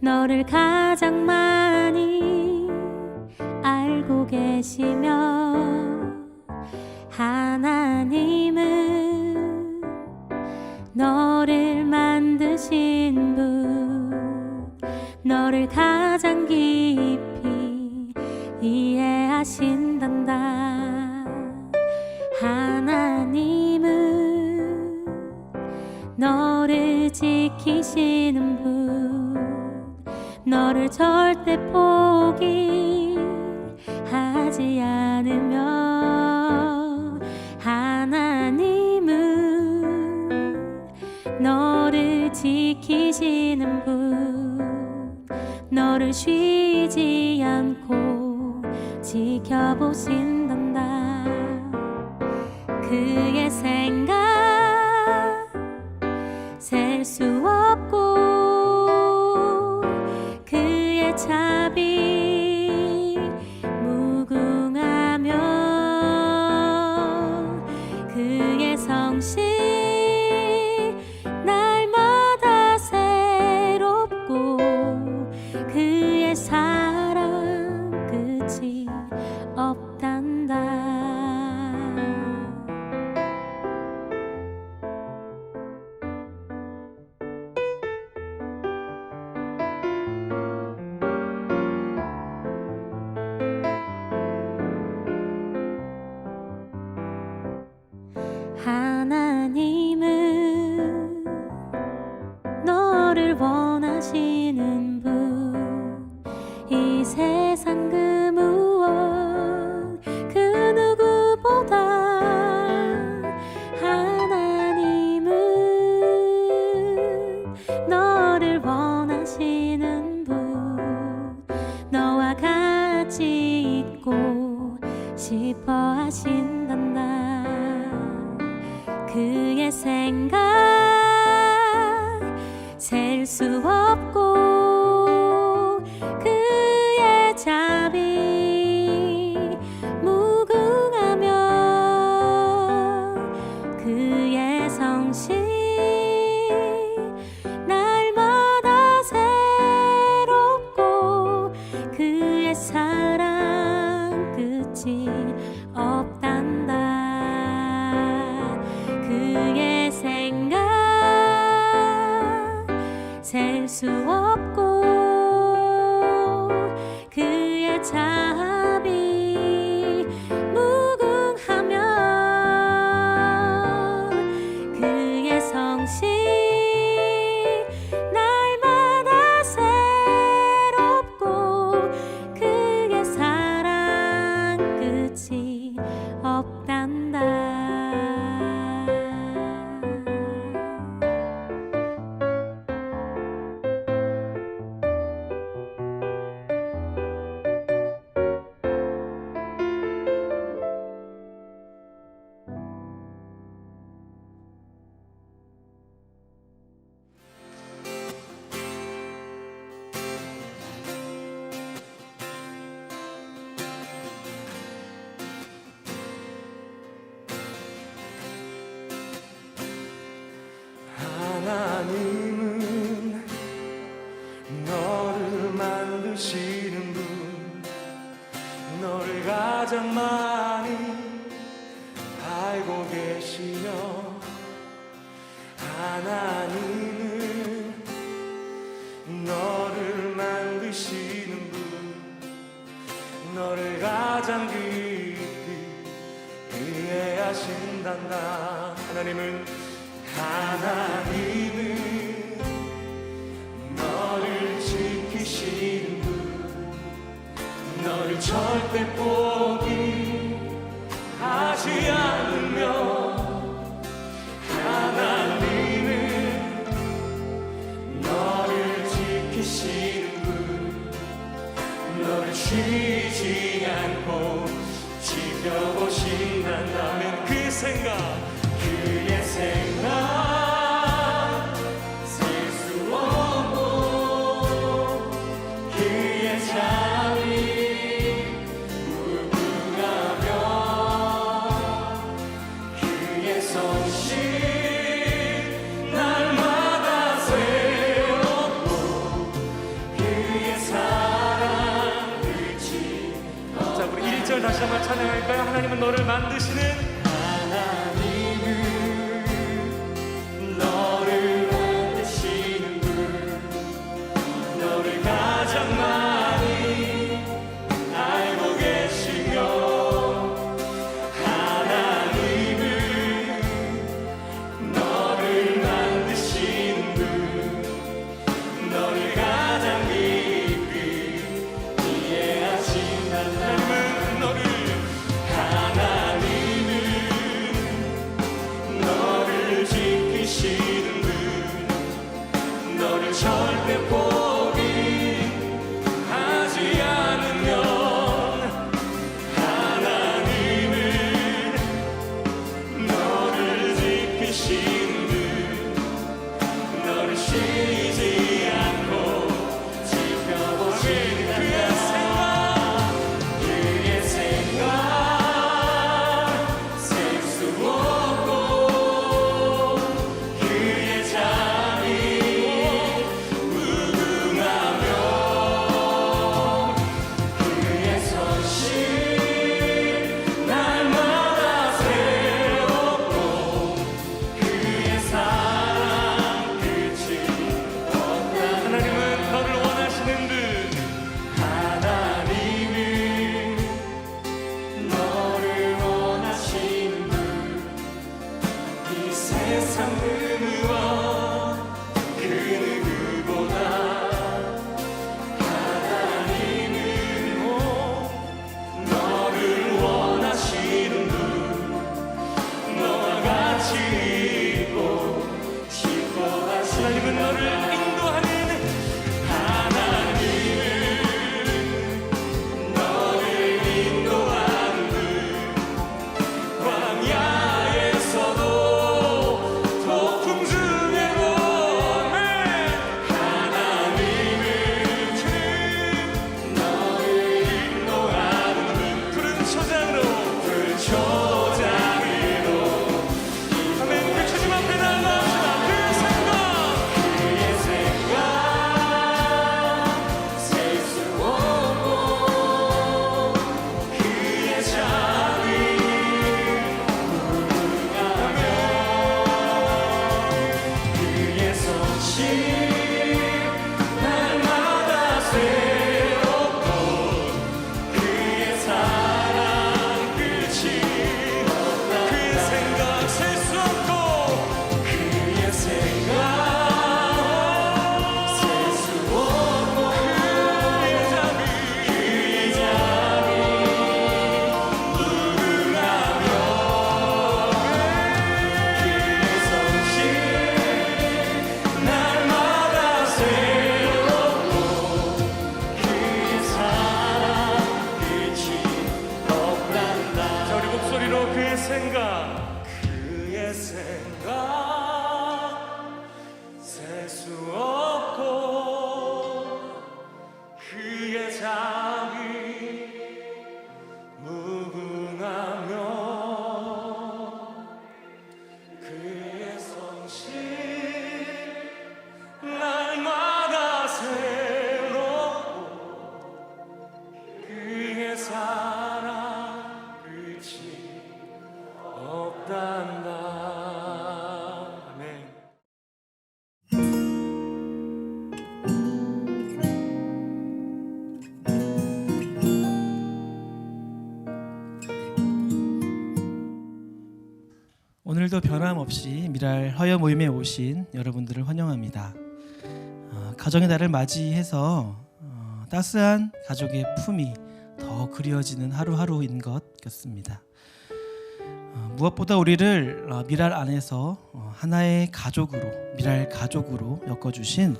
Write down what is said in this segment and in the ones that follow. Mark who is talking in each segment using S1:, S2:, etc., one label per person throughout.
S1: 너를 가장 많이 알고 계시며 하나님은 너를 만드신 분, 너를 가장 깊이 이해하신단다. 하나님은 너를 지키시는 분, 너를 절대 포기하지 않으며 하나님은 너를 지키시는 분, 너를 쉬지 않고 지켜보신단다. 그의 생각 셀 수 없고 그의 자비 무궁하며 그의 성실 날마다 새롭고 그의 사랑 끝이 없단다. 하나님은 너를 원하시는 분, 이 세상 그 무엇 그 누구보다 하나님은 너를 원하시는 분, 너와 같이 있고 싶어 하신단다. 그의 생각 셀 수 없고 그의 자비 무궁하며 그의 성실 날마다 새롭고 그의 사랑 끝이 없단다. 그의 생각 셀 수 없고 그의 자비 무궁하며 그의 성실 날마다 새롭고 그의 사랑 끝이 없단다.
S2: 하나님은 너를 만드시는 분, 너를 가장 많이 알고 계시며 하나님은 너를 만드시는 분, 너를 가장 깊이 이해하신단다. 하나님은 너를 지키시는 분, 너를 절대 포기하지 않으며 하나님은 너를 지키시는 분, 너를 쉬지 않고 지켜보신다면 그 생각 그의 생각 셀 수 없고 그의 자비 무궁하며 그의 성실 날마다 새롭고 다시 한번 찬양할까요? 하나님은 너를 만드시는 너를 만드시는 분, 너를 가장 많이 알고 계시며 하나님은 너를 만드시는 분, 너를 가장 깊이 이해하신다는 하나님은 너를 지키시는 분, 너를 절대 포기하지 않으면 하나님은 너를 지키시는 분, 너를 쉬지 않고 지켜보시는 그의 생각 셀 수 없고 그의 잠이 무궁하며 그의 손실 날마다 새롭고 그의 사랑 끝이 없다. 하나님은 너를 원하시는 분, 하나님은 너를 원하시는 분, 이 세상 그 무엇 그 누구보다 하나님은 너를 원하시는 분, 너와 같이 있고 싶어 하시는 하나님은 너를 인도하는 하나님은 너를 인도하는 분, 광야에서도 폭풍 중에도 하나님은 너를 인도하는 분, 푸른 초장으로 아멘. 그 주님 앞에 나아갑시다. 그의 생각 셀 수 없고 그의 잠이 무궁하며 그의 손실 날마다 새롭고 그의 사랑 끝이 없다. 그의 생각 셀 수 없고 그의 생각 셀 수 없고 그의 잠이 무궁하며 그의 손실 날마다 새롭고 그의 사랑 끝이 없단다. 자, 우리 목소리로 그의 생각 셀 수 없고 그의 잠이 무궁하며 그의 손실 날마다 새롭고 그의 사랑 끝이 없단다. 아멘.
S3: 오늘도 변함없이 미랄 화요 모임에 오신 여러분들을 환영합니다. 가정의 달을 맞이해서 따스한 가족의 품이 더 그리워지는 하루하루인 것 같습니다. 무엇보다 우리를 미랄 안에서 하나의 가족으로, 미랄 가족으로 엮어주신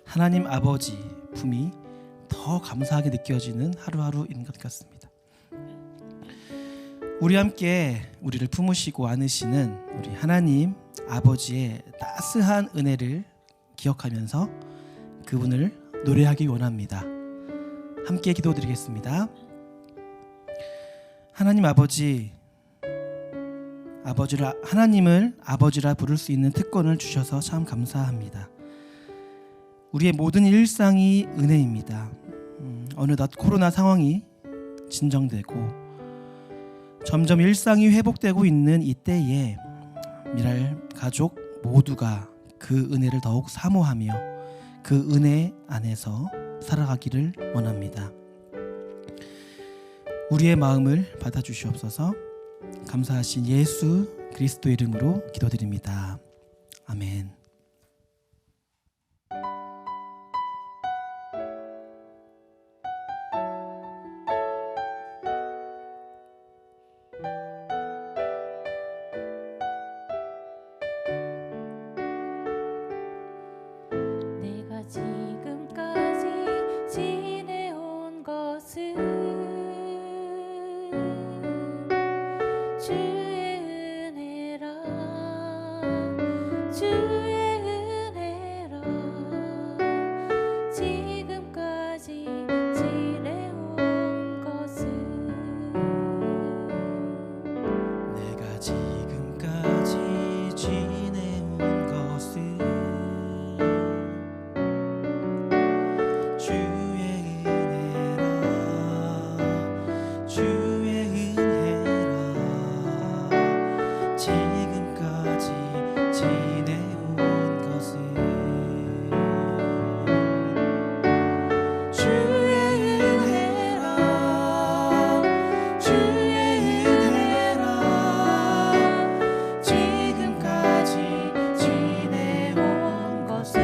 S3: 하나님 아버지 품이 더 감사하게 느껴지는 하루하루인 것 같습니다. 우리 함께 우리를 품으시고 안으시는 우리 하나님 아버지의 따스한 은혜를 기억하면서 그분을 노래하기 원합니다. 함께 기도드리겠습니다. 하나님 아버지, 하나님을 아버지라 부를 수 있는 특권을 주셔서 참 감사합니다. 우리의 모든 일상이 은혜입니다. 어느덧 코로나 상황이 진정되고 점점 일상이 회복되고 있는 이때에 미랄 가족 모두가 그 은혜를 더욱 사모하며 그 은혜 안에서 살아가기를 원합니다. 우리의 마음을 받아주시옵소서. 감사하신 예수 그리스도 이름으로 기도드립니다. 아멘.
S1: 내가 지금까지 지내온 것은 주의 은혜라 주의 은혜라 지금까지 지내온 것은
S3: 내가 지금까지 지내온 것은 주의 은혜라 주의 은혜라 지금까지 지내온 것은 주의 은혜라 주의 은혜라 지금까지 지내온 것은 주의 은혜라 주의 은혜라 지금까지 지내온 것은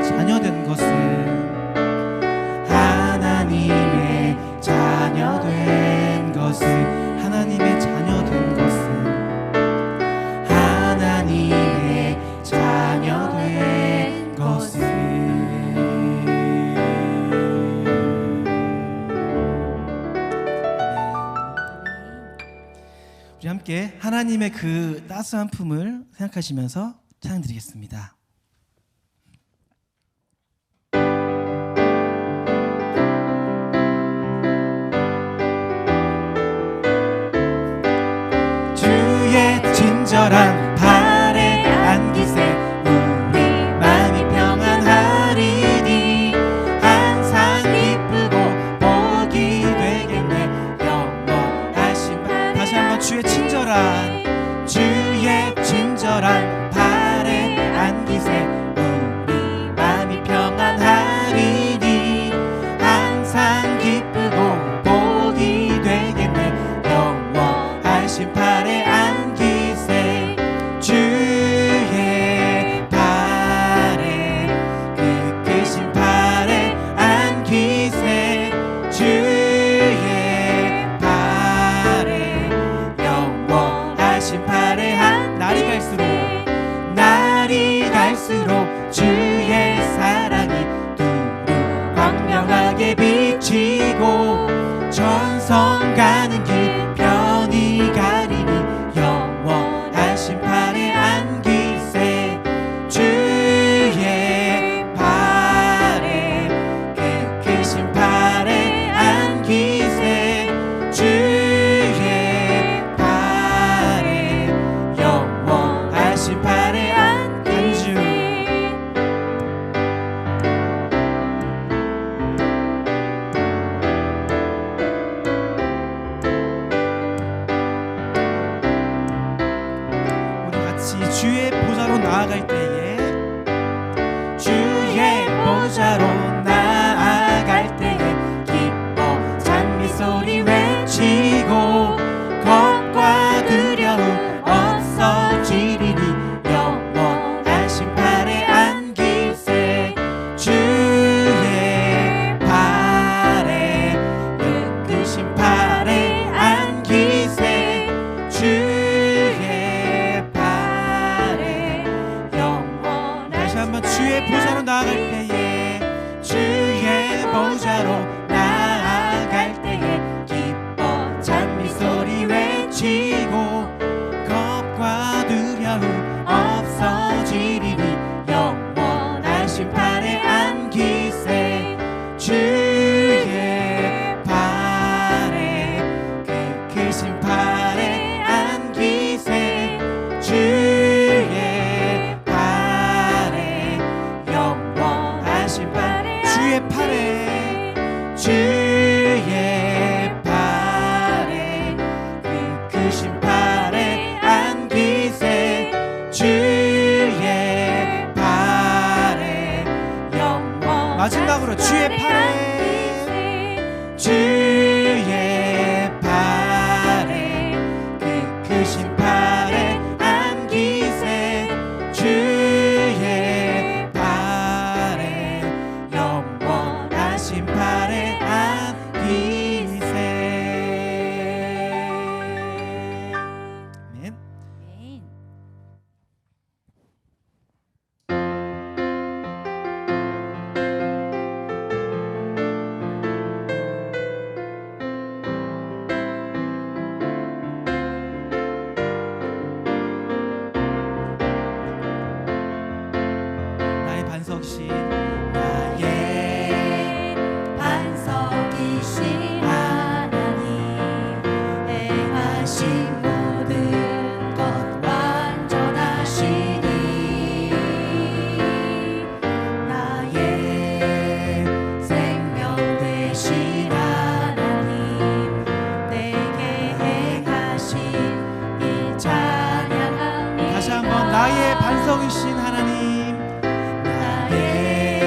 S3: 하나님의 자녀된 것은 하나님의 자녀된 것은 하나님의 자녀된 것은 하나님의 자녀된 것은 우리 함께 하나님의 그 따스한 품을 생각하시면서 찬양 드리겠습니다. 주의 친절한 발에 안기세 우리 마음이 평안하리니 항상 기쁘고 복이 되겠네 영원하신 발 다시 한번 주의 친절한 발에 안기세 우리 마음이 평안하리니 항상 기쁘고 복이 되겠네 영원하신 발에 안기세 주의 발에 그 크신 발에 안기세 주의 발에 영원하신 발에 날이 갈수록 주의 사랑이 두루 광명하게 비치고 전성 가는 길 편히 가리니 영원하신 발에 안기세 주의 발에 그 크신 발에 안기세 주의 발에 영원하신 발에 안기세 우리 같이 주의 보좌로 나아갈 때에 주의 보좌로 나아갈 때에 기뻐 찬미 소리 외치고 겁과 두려움 없어지리니 영원하신 발에 안기세 주의 발에 그 크신 발에 안기세 주의 발에 영원 다시 한번 주의 보좌로 나아갈 때에 주의 보좌로 나아갈 때에 기뻐 찬미 소리 외치고 겁과 두려움 없어지리니 영원하신 발에 안기세 주의 발에 그 크신 발에 안기세 주의 발에 영원하신 발에 주의 팔에 주의 발에 그 크신 발에 안기세 주의 발에 영원 마지막으로 주의 팔에 주의 발에 그 크신 발에 안기세 주의 발에 영원하신 발에 안기세 아멘. 나의 반석이신
S1: 나의 반석이신 하나님 행하신 모든 것 완전하시니 나의 생명 되신 하나님 내게 행하신 일 찬양합니다
S3: 다시 한번 나의 반석이신 하나님 나의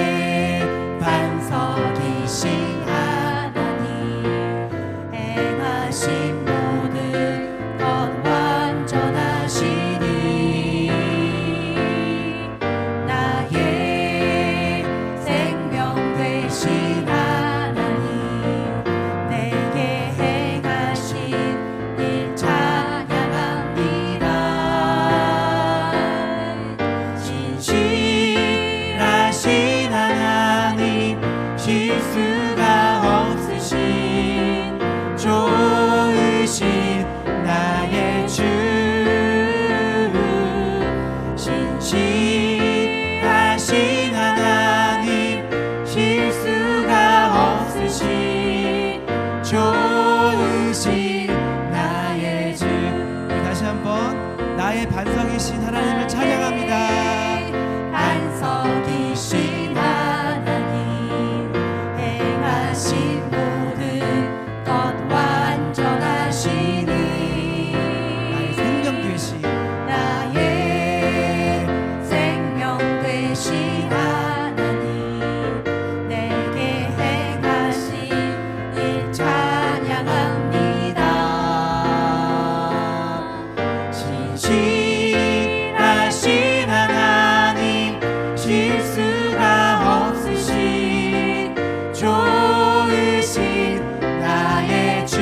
S1: 수가 없으신 좋으신 나의 주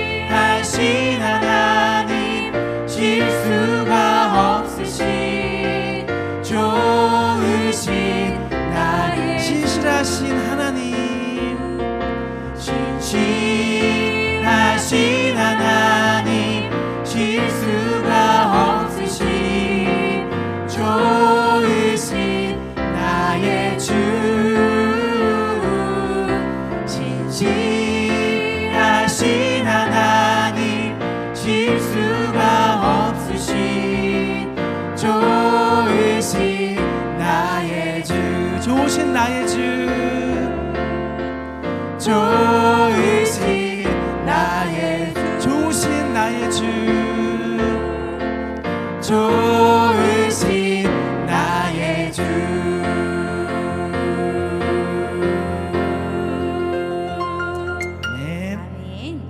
S1: 신실하신 하나님 실수가 없으신 좋으신 나의
S3: 신실하신 하나님
S1: 신실하신 하나님 실수가 없으신 좋으신 나의 주 신실하신 하나님 실수가 없으신 좋으신 나의 주
S3: 좋으신 나의 주
S1: 좋으신 나의 주
S3: 좋으신 나의 주
S1: 좋으신 나의 주
S3: 아멘.
S4: 아멘.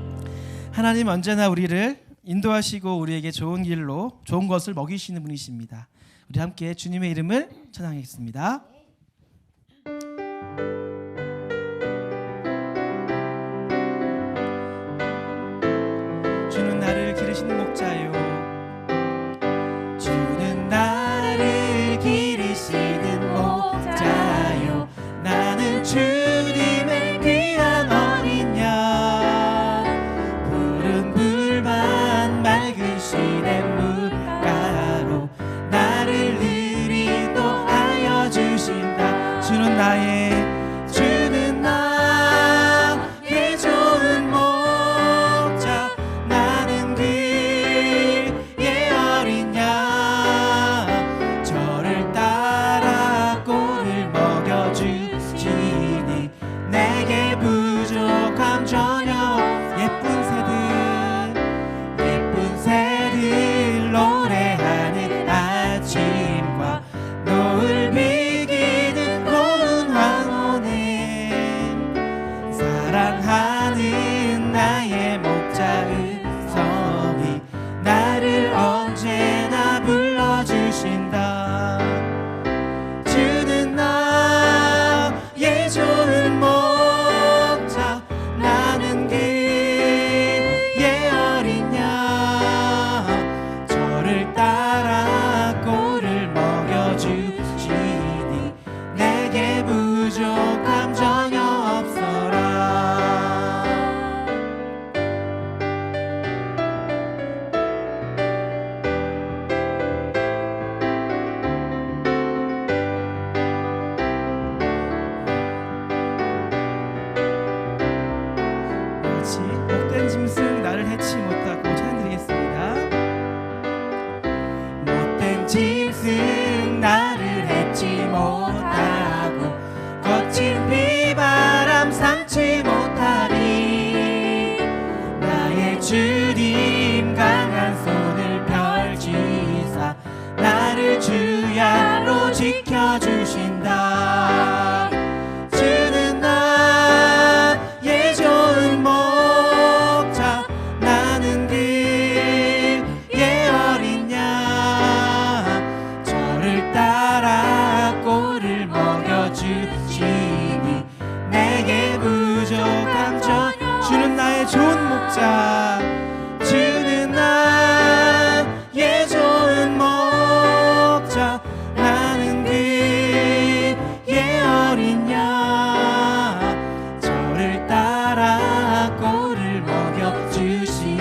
S3: 하나님 언제나 우리를 인도하시고 우리에게 좋은 길로 좋은 것을 먹이시는 분이십니다. 우리 함께 주님의 이름을 찬양하겠습니다. 주는 나를 기르시는 목자요
S1: 주는 나를 기르시는 목자요 나는 주님의 귀한 어린 양 푸른 물만 맑은 시냇 물가로 나를 늘 인도하여 주신다
S3: 주는 나의
S1: 좋은 목자 나는 그의 어린 양 저를 따라 꼴을 먹여주시니 내게 부족함 전혀 예쁜 새들 노래하는 아침과 노을 비기는 고운 황혼에 사랑하는 나의 목자의 성이 나를 언제나 불러주신다 주는 나의 좋은 목자 나는 그의 어린 양 저를 따라 꼴을 먹여주시니 내게 부족함 전혀 없어라
S3: 같이 못된 짐승 나를 해치 못하고 찬양드리겠습니다.
S1: 못된 짐승 나를 해치 못하고 거친 비바람 삼지 못하리 나의 주님 강한 손을 펼치사 나를 주야로 지켜주신다 주는 나의 좋은 목자 나는 그의 어린 양 저를 따라 꼴을 먹여주시니 내게 부족함 전혀
S3: 주는 나의 좋은 목자
S1: 주는 나의 좋은 목자 나는 그의 어린 양 저를 따라 꼴을 먹여주시니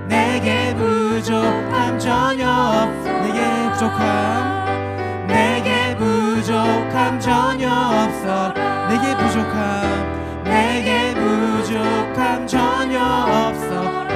S1: 내게 부족함 전혀 없어 내게 부족함 전혀 없어
S3: 내게 부족함
S1: 전혀 없어라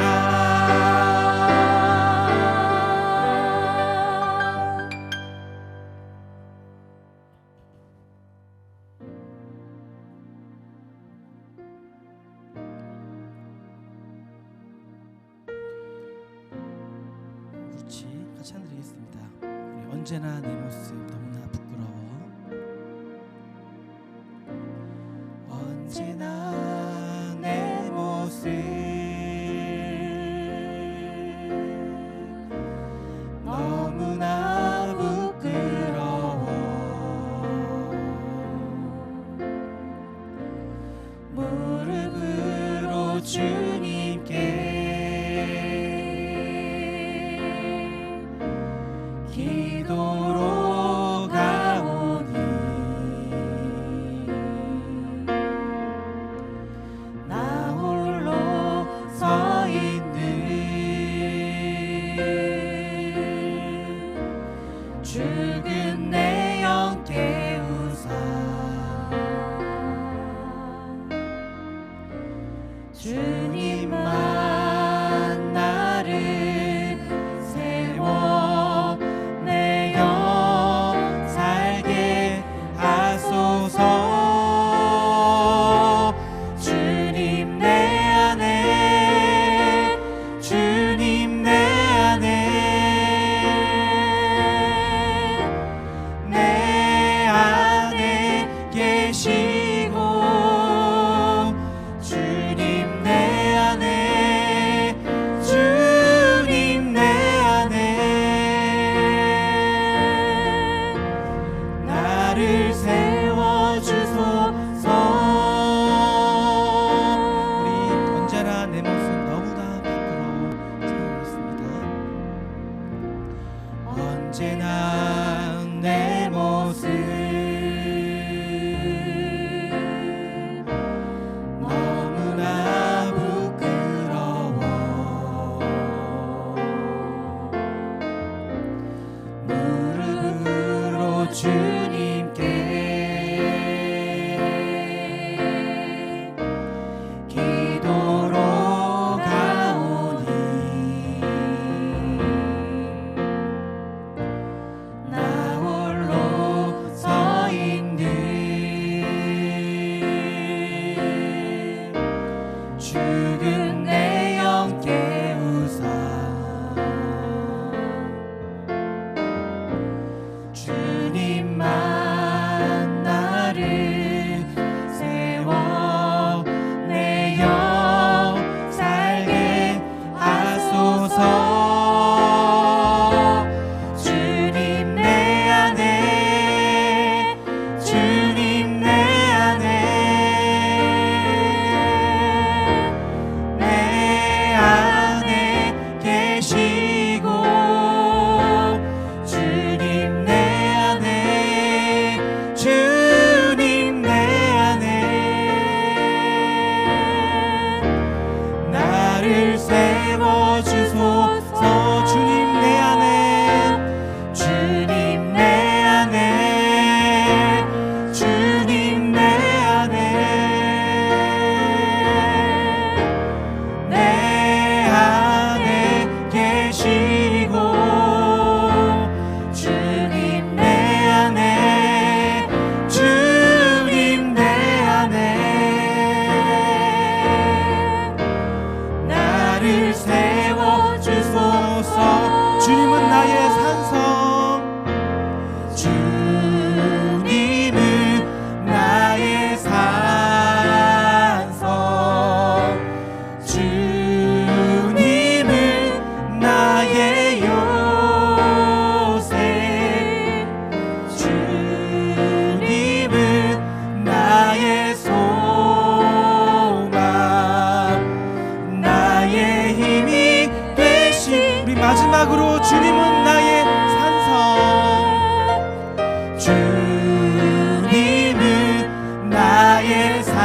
S3: 같이 찬양드리겠습니다. 우리 언제나 내 모습 너무나 부끄러워
S1: 언제나 내 모습 너무 기도로 가오니 나 홀로 서 있는 죽은 내 영 깨우사 주님만 나를 세워 내 영 살게 하소서. 주님 내 안에 주님 내 안에 계시고 주님 내 안에 주님 내 안에 나를 세워주소서. 우리 언제나 내 모습 너무나 밖으로 찬양했습니다. 언제나 내 모습 너무나 부끄러워 무릎으로 주님께 기도로 가오니 나 홀로 서 있는 죽은 내 영 깨우사 주님만 나를 세워 내 영 살게 하소서. 주님 내 안에 주님 내 안에 계시고 주님 내 안에 주님 내 안에 나를 세워주소서. 주님 내 안에 주님 내 안에 주님 내 안에 계시고 주님 내 안에 주님 내 안에 나를 세워주소서. 주님은 나의 산성 주님은 나의 산성 주님은 나의 요새 주님은 나의 소망 나의 힘이 되신. 우리 마지막으로 주님은 나의 산성 주님은 나의 산성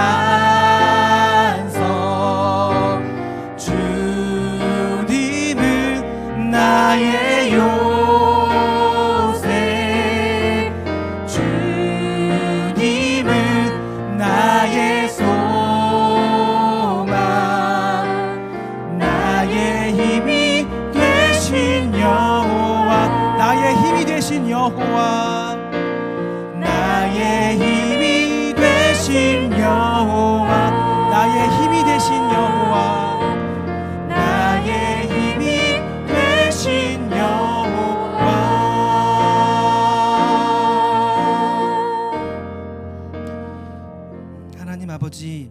S1: 주님은 나의 요새 주님은 나의 소망 나의 힘이 되신 여호와 나의 힘이 되신 여호와 나의 힘이 되신 여호와 나의 힘이 되신 여호와 나의 힘이 되신 여호와. 하나님 아버지,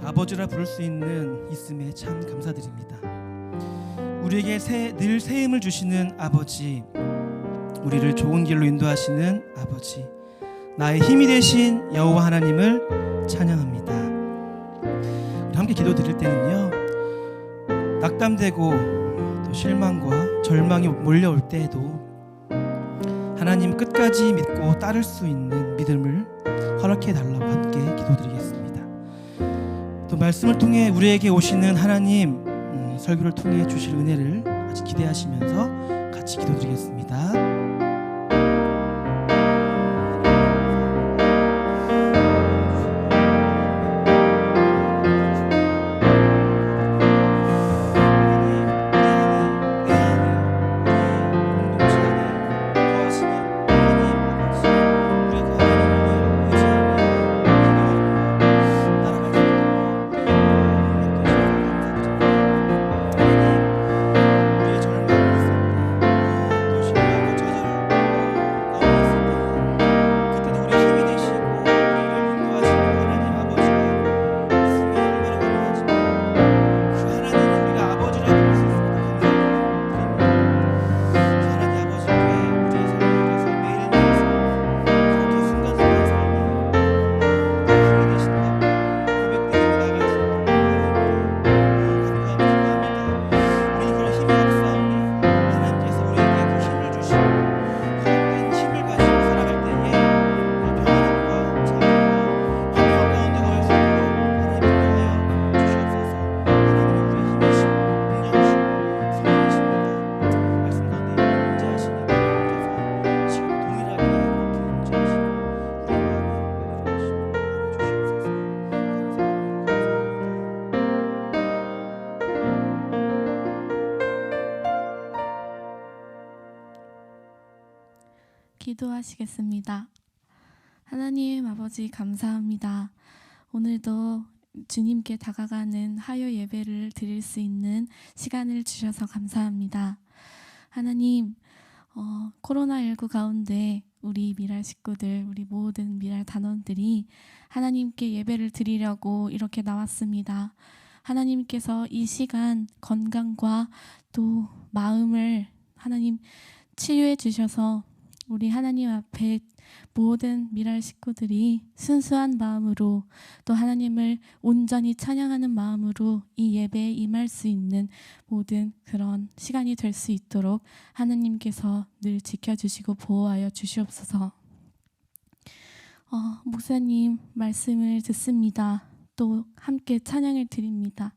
S1: 아버지라 부를 수 있음에 참 감사드립니다. 우리에게 늘 새 힘을 주시는 아버지, 우리를 좋은 길로 인도하시는 아버지, 나의 힘이 되신 여호와 하나님을 찬양합니다. 우리 함께 기도 드릴 때는요, 낙담되고 또 실망과 절망이 몰려올 때에도 하나님 끝까지 믿고 따를 수 있는 믿음을 허락해 달라고 함께 기도드리겠습니다. 또 말씀을 통해 우리에게 오시는 하나님 설교를 통해 주실 은혜를 아주 기대하시면서 같이 기도드리겠습니다.
S4: 기도하시겠습니다. 하나님 아버지 감사합니다. 오늘도 주님께 다가가는 화요 예배를 드릴 수 있는 시간을 주셔서 감사합니다. 하나님, 코로나19 가운데 우리 미랄 식구들, 우리 모든 미랄 단원들이 하나님께 예배를 드리려고 이렇게 나왔습니다. 하나님께서 이 시간 건강과 또 마음을 하나님 치유해 주셔서 우리 하나님 앞에 모든 미랄 식구들이 순수한 마음으로 또 하나님을 온전히 찬양하는 마음으로 이 예배에 임할 수 있는 모든 그런 시간이 될 수 있도록 하나님께서 늘 지켜주시고 보호하여 주시옵소서. 목사님 말씀을 듣습니다. 또 함께 찬양을 드립니다.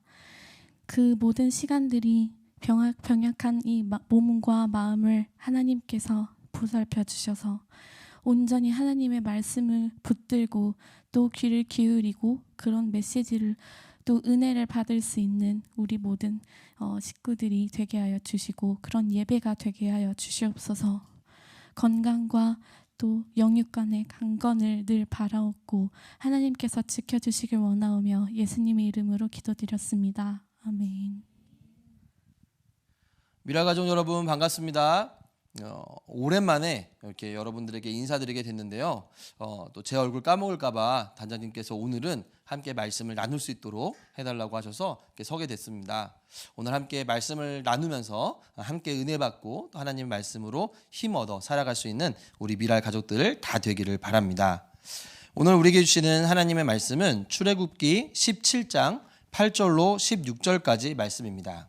S4: 그 모든 시간들이 병약한 이 몸과 마음을 하나님께서 보살펴 주셔서 온전히 하나님의 말씀을 붙들고 또 귀를 기울이고 그런 메시지를 또 은혜를 받을 수 있는 우리 모든 식구들이 되게 하여 주시고 그런 예배가 되게 하여 주시옵소서. 건강과 또 영육간의 강건을 늘 바라옵고 하나님께서 지켜주시길 원하오며 예수님의 이름으로 기도드렸습니다. 아멘.
S2: 미랄 가족 여러분 반갑습니다. 오랜만에 이렇게 여러분들에게 인사드리게 됐는데요. 또 제 얼굴 까먹을까봐 단장님께서 오늘은 함께 말씀을 나눌 수 있도록 해달라고 하셔서 이렇게 서게 됐습니다. 오늘 함께 말씀을 나누면서 함께 은혜 받고 또 하나님의 말씀으로 힘 얻어 살아갈 수 있는 우리 미랄 가족들 다 되기를 바랍니다. 오늘 우리에게 주시는 하나님의 말씀은 출애굽기 17장 8절로 16절까지 말씀입니다.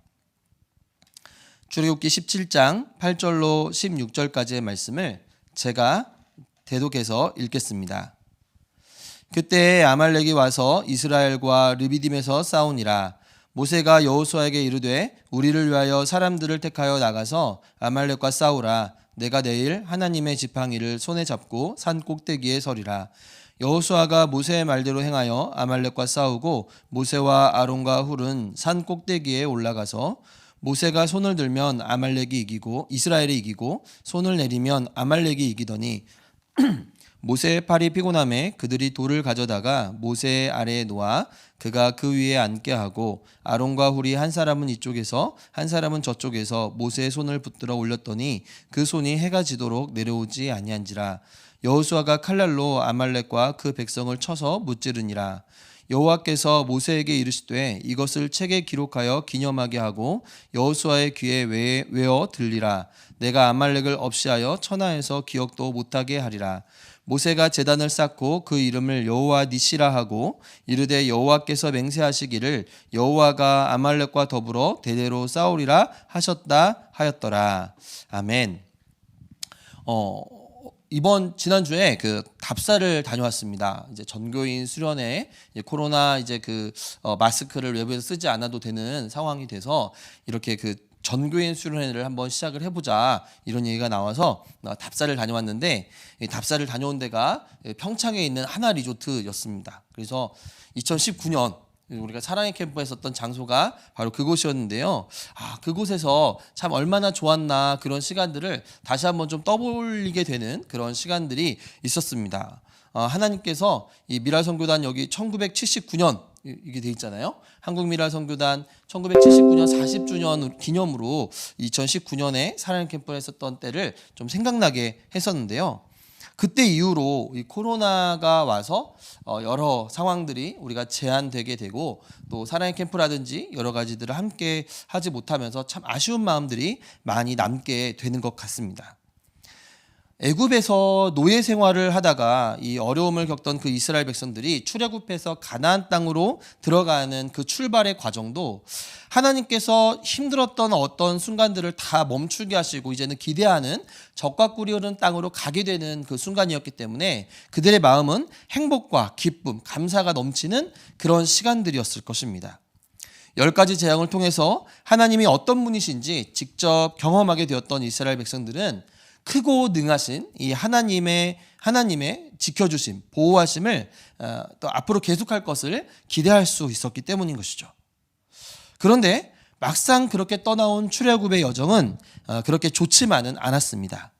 S2: 출애굽기 17장 8절로 16절까지의 말씀을 제가 대독해서 읽겠습니다. 그때 아말렉이 와서 이스라엘과 르비딤에서 싸우니라. 모세가 여호수아에게 이르되 우리를 위하여 사람들을 택하여 나가서 아말렉과 싸우라. 내가 내일 하나님의 지팡이를 손에 잡고 산 꼭대기에 서리라. 여호수아가 모세의 말대로 행하여 아말렉과 싸우고 모세와 아론과 훌은 산 꼭대기에 올라가서 모세가 손을 들면 아말렉이 이기고 이스라엘이 이기고 손을 내리면 아말렉이 이기더니 모세의 팔이 피곤함에 그들이 돌을 가져다가 모세의 아래에 놓아 그가 그 위에 앉게 하고 아론과 훌이 한 사람은 이쪽에서 한 사람은 저쪽에서 모세의 손을 붙들어 올렸더니 그 손이 해가 지도록 내려오지 아니한지라. 여호수아가 칼날로 아말렉과 그 백성을 쳐서 무찌르니라. 여호와께서 모세에게 이르시되 이것을 책에 기록하여 기념하게 하고 여호수아의 귀에 외어 들리라. 내가 아말렉을 없이하여 천하에서 기억도 못하게 하리라. 모세가 제단을 쌓고 그 이름을 여호와 니시라 하고 이르되 여호와께서 맹세하시기를 여호와가 아말렉과 더불어 대대로 싸우리라 하셨다 하였더라. 아멘. 지난주에 그 답사를 다녀왔습니다. 이제 전교인 수련회 이제 코로나 이제 마스크를 외부에서 쓰지 않아도 되는 상황이 돼서 이렇게 전교인 수련회를 한번 시작을 해보자 이런 얘기가 나와서 답사를 다녀왔는데, 이 답사를 다녀온 데가 평창에 있는 하나 리조트였습니다. 그래서 2019년 우리가 사랑의 캠프에 있었던 장소가 바로 그곳이었는데요. 그곳에서 참 얼마나 좋았나 그런 시간들을 다시 한번 좀 떠올리게 되는 그런 시간들이 있었습니다. 하나님께서 이 미랄선교단 여기 1979년 이게 돼 있잖아요. 한국미랄선교단 1979년 40주년 기념으로 2019년에 사랑의 캠프에 있었던 때를 좀 생각나게 했었는데요. 그때 이후로 이 코로나가 와서 여러 상황들이 우리가 제한되게 되고 또 사랑의 캠프라든지 여러 가지들을 함께 하지 못하면서 참 아쉬운 마음들이 많이 남게 되는 것 같습니다. 애굽에서 노예 생활을 하다가 이 어려움을 겪던 그 이스라엘 백성들이 출애굽해서 가나안 땅으로 들어가는 그 출발의 과정도 하나님께서 힘들었던 어떤 순간들을 다 멈추게 하시고 이제는 기대하는 적과 꿀이 흐르는 땅으로 가게 되는 그 순간이었기 때문에 그들의 마음은 행복과 기쁨, 감사가 넘치는 그런 시간들이었을 것입니다. 10가지 재앙을 통해서 하나님이 어떤 분이신지 직접 경험하게 되었던 이스라엘 백성들은 크고 능하신 이 하나님의 지켜주심, 보호하심을 또 앞으로 계속할 것을 기대할 수 있었기 때문인 것이죠. 그런데 막상 그렇게 떠나온 출애굽의 여정은 그렇게 좋지만은 않았습니다.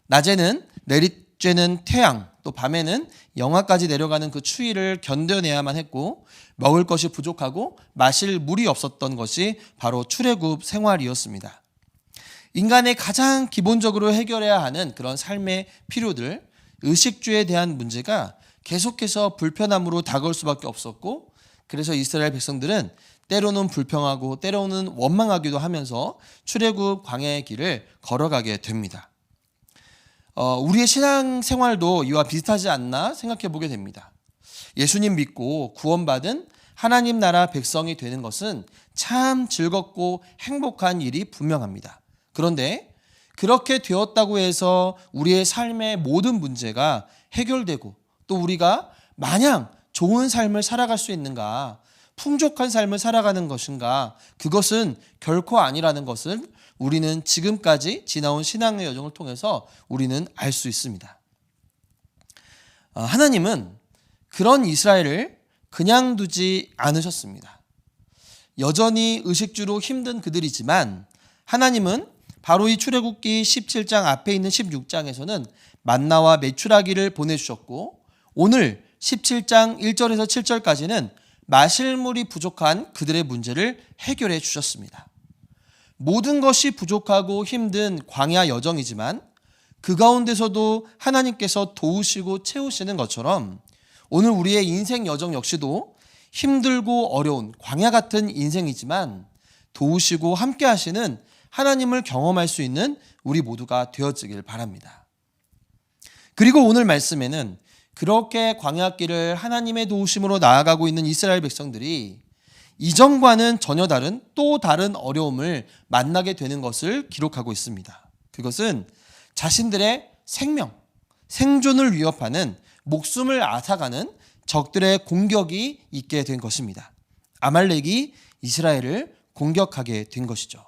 S2: 낮에는 내리쬐는 태양, 또 밤에는 영하까지 내려가는 그 추위를 견뎌내야만 했고 먹을 것이 부족하고 마실 물이 없었던 것이 바로 출애굽 생활이었습니다. 인간의 가장 기본적으로 해결해야 하는 그런 삶의 필요들, 의식주에 대한 문제가 계속해서 불편함으로 다가올 수밖에 없었고, 그래서 이스라엘 백성들은 때로는 불평하고 때로는 원망하기도 하면서 출애굽 광야의 길을 걸어가게 됩니다. 우리의 신앙 생활도 이와 비슷하지 않나 생각해 보게 됩니다. 예수님 믿고 구원받은 하나님 나라 백성이 되는 것은 참 즐겁고 행복한 일이 분명합니다. 그런데 그렇게 되었다고 해서 우리의 삶의 모든 문제가 해결되고 또 우리가 마냥 좋은 삶을 살아갈 수 있는가, 풍족한 삶을 살아가는 것인가, 그것은 결코 아니라는 것을 우리는 지금까지 지나온 신앙의 여정을 통해서 우리는 알 수 있습니다. 하나님은 그런 이스라엘을 그냥 두지 않으셨습니다. 여전히 의식주로 힘든 그들이지만 하나님은 바로 이 출애굽기 17장 앞에 있는 16장에서는 만나와 메추라기를 보내주셨고, 오늘 17장 1절에서 7절까지는 마실 물이 부족한 그들의 문제를 해결해 주셨습니다. 모든 것이 부족하고 힘든 광야 여정이지만 그 가운데서도 하나님께서 도우시고 채우시는 것처럼 오늘 우리의 인생 여정 역시도 힘들고 어려운 광야 같은 인생이지만 도우시고 함께 하시는 하나님을 경험할 수 있는 우리 모두가 되어지길 바랍니다. 그리고 오늘 말씀에는 그렇게 광야길을 하나님의 도우심으로 나아가고 있는 이스라엘 백성들이 이전과는 전혀 다른 또 다른 어려움을 만나게 되는 것을 기록하고 있습니다. 그것은 자신들의 생존을 위협하는 목숨을 앗아가는 적들의 공격이 있게 된 것입니다. 아말렉이 이스라엘을 공격하게 된 것이죠.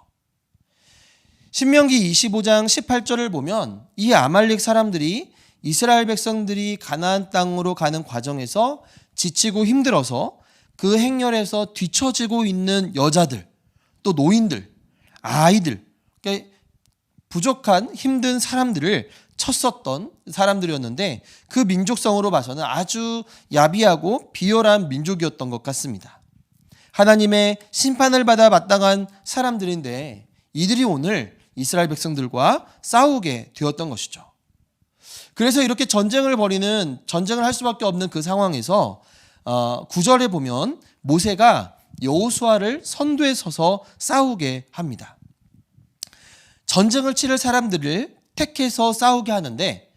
S2: 신명기 25장 18절을 보면 이 아말렉 사람들이 이스라엘 백성들이 가나안 땅으로 가는 과정에서 지치고 힘들어서 그 행렬에서 뒤처지고 있는 여자들, 또 노인들, 아이들, 그러니까 부족한 힘든 사람들을 쳤었던 사람들이었는데 그 민족성으로 봐서는 아주 야비하고 비열한 민족이었던 것 같습니다. 하나님의 심판을 받아 마땅한 사람들인데 이들이 오늘 이스라엘 백성들과 싸우게 되었던 것이죠. 그래서 이렇게 전쟁을 할 수밖에 없는 그 상황에서 9절에 보면 모세가 여호수아를 선두에 서서 싸우게 합니다. 전쟁을 치를 사람들을 택해서 싸우게 하는데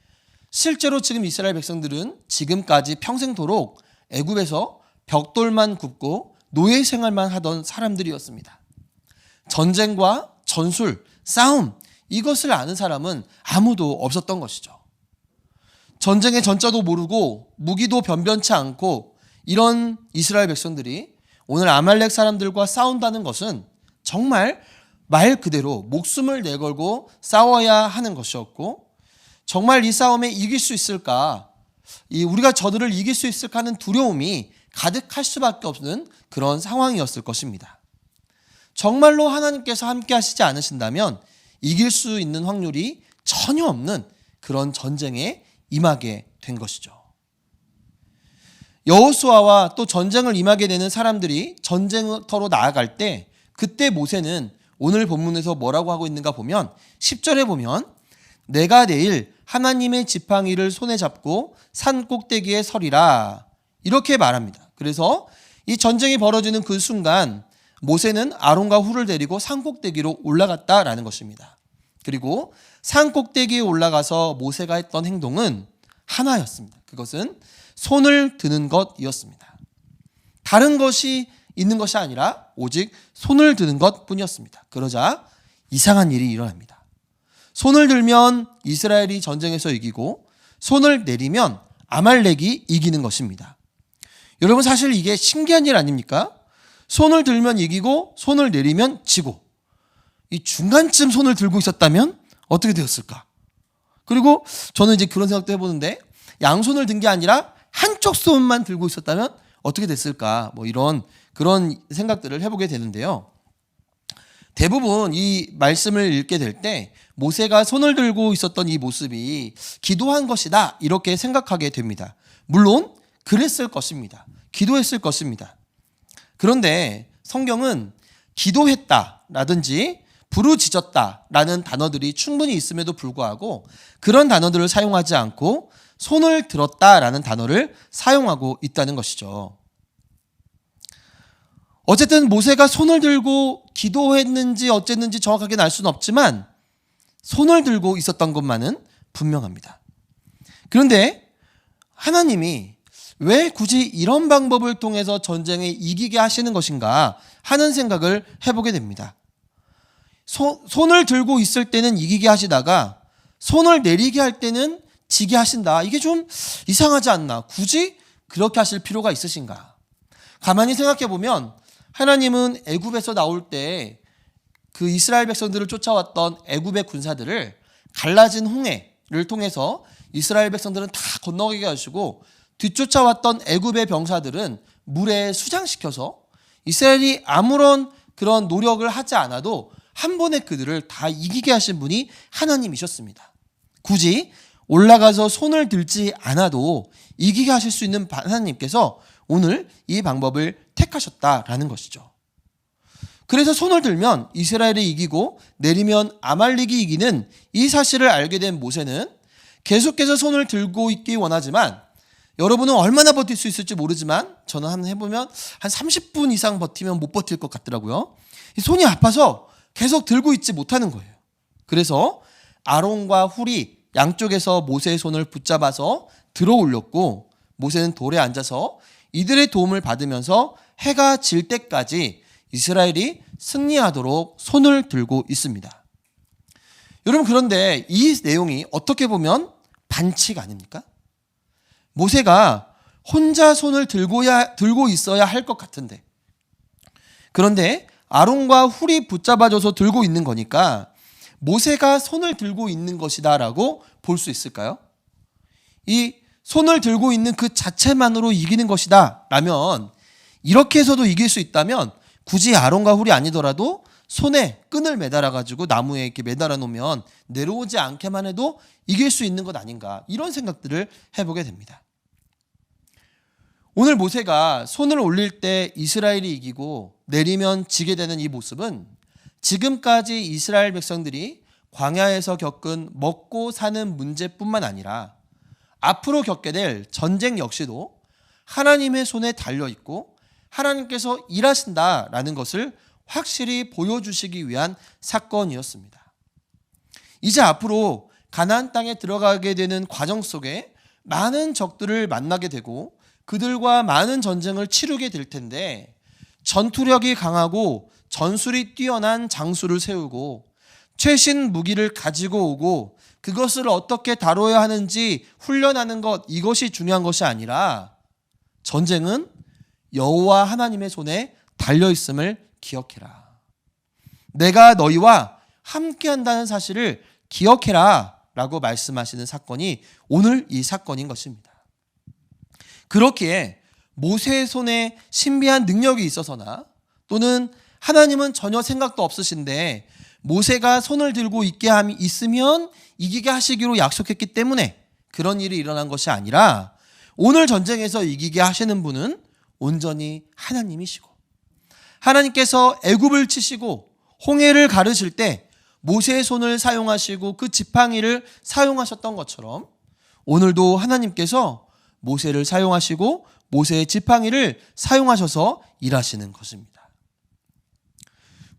S2: 실제로 지금 이스라엘 백성들은 지금까지 평생토록 애굽에서 벽돌만 굽고 노예 생활만 하던 사람들이었습니다. 전쟁과 전술, 싸움, 이것을 아는 사람은 아무도 없었던 것이죠. 전쟁의 전자도 모르고 무기도 변변치 않고 이런 이스라엘 백성들이 오늘 아말렉 사람들과 싸운다는 것은 정말 말 그대로 목숨을 내걸고 싸워야 하는 것이었고, 정말 이 싸움에 이길 수 있을까, 우리가 저들을 이길 수 있을까 하는 두려움이 가득할 수밖에 없는 그런 상황이었을 것입니다. 정말로 하나님께서 함께 하시지 않으신다면 이길 수 있는 확률이 전혀 없는 그런 전쟁에 임하게 된 것이죠. 여호수아와 또 전쟁을 임하게 되는 사람들이 전쟁터로 나아갈 때, 그때 모세는 오늘 본문에서 뭐라고 하고 있는가 보면 10절에 보면 내가 내일 하나님의 지팡이를 손에 잡고 산 꼭대기에 서리라, 이렇게 말합니다. 그래서 이 전쟁이 벌어지는 그 순간 모세는 아론과 훌을 데리고 산 꼭대기로 올라갔다라는 것입니다. 그리고 산 꼭대기에 올라가서 모세가 했던 행동은 하나였습니다. 그것은 손을 드는 것이었습니다. 다른 것이 있는 것이 아니라 오직 손을 드는 것뿐이었습니다. 그러자 이상한 일이 일어납니다. 손을 들면 이스라엘이 전쟁에서 이기고 손을 내리면 아말렉이 이기는 것입니다. 여러분, 사실 이게 신기한 일 아닙니까? 손을 들면 이기고 손을 내리면 지고, 이 중간쯤 손을 들고 있었다면 어떻게 되었을까? 그리고 저는 이제 그런 생각도 해보는데, 양손을 든 게 아니라 한쪽 손만 들고 있었다면 어떻게 됐을까? 그런 생각들을 해보게 되는데요. 대부분 이 말씀을 읽게 될 때 모세가 손을 들고 있었던 이 모습이 기도한 것이다, 이렇게 생각하게 됩니다. 물론 그랬을 것입니다. 기도했을 것입니다. 그런데 성경은 기도했다라든지 부르짖었다라는 단어들이 충분히 있음에도 불구하고 그런 단어들을 사용하지 않고 손을 들었다라는 단어를 사용하고 있다는 것이죠. 어쨌든 모세가 손을 들고 기도했는지 어쨌는지 정확하게는 알 수는 없지만 손을 들고 있었던 것만은 분명합니다. 그런데 하나님이 왜 굳이 이런 방법을 통해서 전쟁에 이기게 하시는 것인가 하는 생각을 해보게 됩니다. 손을 들고 있을 때는 이기게 하시다가 손을 내리게 할 때는 지게 하신다. 이게 좀 이상하지 않나? 굳이 그렇게 하실 필요가 있으신가? 가만히 생각해 보면 하나님은 애굽에서 나올 때 그 이스라엘 백성들을 쫓아왔던 애굽의 군사들을 갈라진 홍해를 통해서 이스라엘 백성들은 다 건너가게 하시고, 뒤쫓아왔던 애굽의 병사들은 물에 수장시켜서 이스라엘이 아무런 그런 노력을 하지 않아도 한 번에 그들을 다 이기게 하신 분이 하나님이셨습니다. 굳이 올라가서 손을 들지 않아도 이기게 하실 수 있는 하나님께서 오늘 이 방법을 택하셨다라는 것이죠. 그래서 손을 들면 이스라엘이 이기고 내리면 아말렉이 이기는 이 사실을 알게 된 모세는 계속해서 손을 들고 있기 원하지만, 여러분은 얼마나 버틸 수 있을지 모르지만 저는 한번 해보면 한 30분 이상 버티면 못 버틸 것 같더라고요. 손이 아파서 계속 들고 있지 못하는 거예요. 그래서 아론과 훌이 양쪽에서 모세의 손을 붙잡아서 들어 올렸고, 모세는 돌에 앉아서 이들의 도움을 받으면서 해가 질 때까지 이스라엘이 승리하도록 손을 들고 있습니다. 여러분, 그런데 이 내용이 어떻게 보면 반칙 아닙니까? 모세가 혼자 손을 들고 있어야 할 것 같은데, 그런데 아론과 훌이 붙잡아줘서 들고 있는 거니까 모세가 손을 들고 있는 것이다라고 볼 수 있을까요? 이 손을 들고 있는 그 자체만으로 이기는 것이다 라면, 이렇게 해서도 이길 수 있다면 굳이 아론과 훌이 아니더라도 손에 끈을 매달아가지고 나무에 이렇게 매달아 놓으면 내려오지 않게만 해도 이길 수 있는 것 아닌가, 이런 생각들을 해보게 됩니다. 오늘 모세가 손을 올릴 때 이스라엘이 이기고 내리면 지게 되는 이 모습은 지금까지 이스라엘 백성들이 광야에서 겪은 먹고 사는 문제뿐만 아니라 앞으로 겪게 될 전쟁 역시도 하나님의 손에 달려있고 하나님께서 일하신다라는 것을 확실히 보여주시기 위한 사건이었습니다. 이제 앞으로 가나안 땅에 들어가게 되는 과정 속에 많은 적들을 만나게 되고 그들과 많은 전쟁을 치르게 될 텐데, 전투력이 강하고 전술이 뛰어난 장수를 세우고 최신 무기를 가지고 오고 그것을 어떻게 다뤄야 하는지 훈련하는 것, 이것이 중요한 것이 아니라 전쟁은 여호와 하나님의 손에 달려있음을 기억해라. 내가 너희와 함께한다는 사실을 기억해라 라고 말씀하시는 사건이 오늘 이 사건인 것입니다. 그렇기에 모세의 손에 신비한 능력이 있어서나, 또는 하나님은 전혀 생각도 없으신데 모세가 손을 들고 있으면 이기게 하시기로 약속했기 때문에 그런 일이 일어난 것이 아니라, 오늘 전쟁에서 이기게 하시는 분은 온전히 하나님이시고, 하나님께서 애굽을 치시고 홍해를 가르실 때 모세의 손을 사용하시고 그 지팡이를 사용하셨던 것처럼 오늘도 하나님께서 모세를 사용하시고 모세의 지팡이를 사용하셔서 일하시는 것입니다.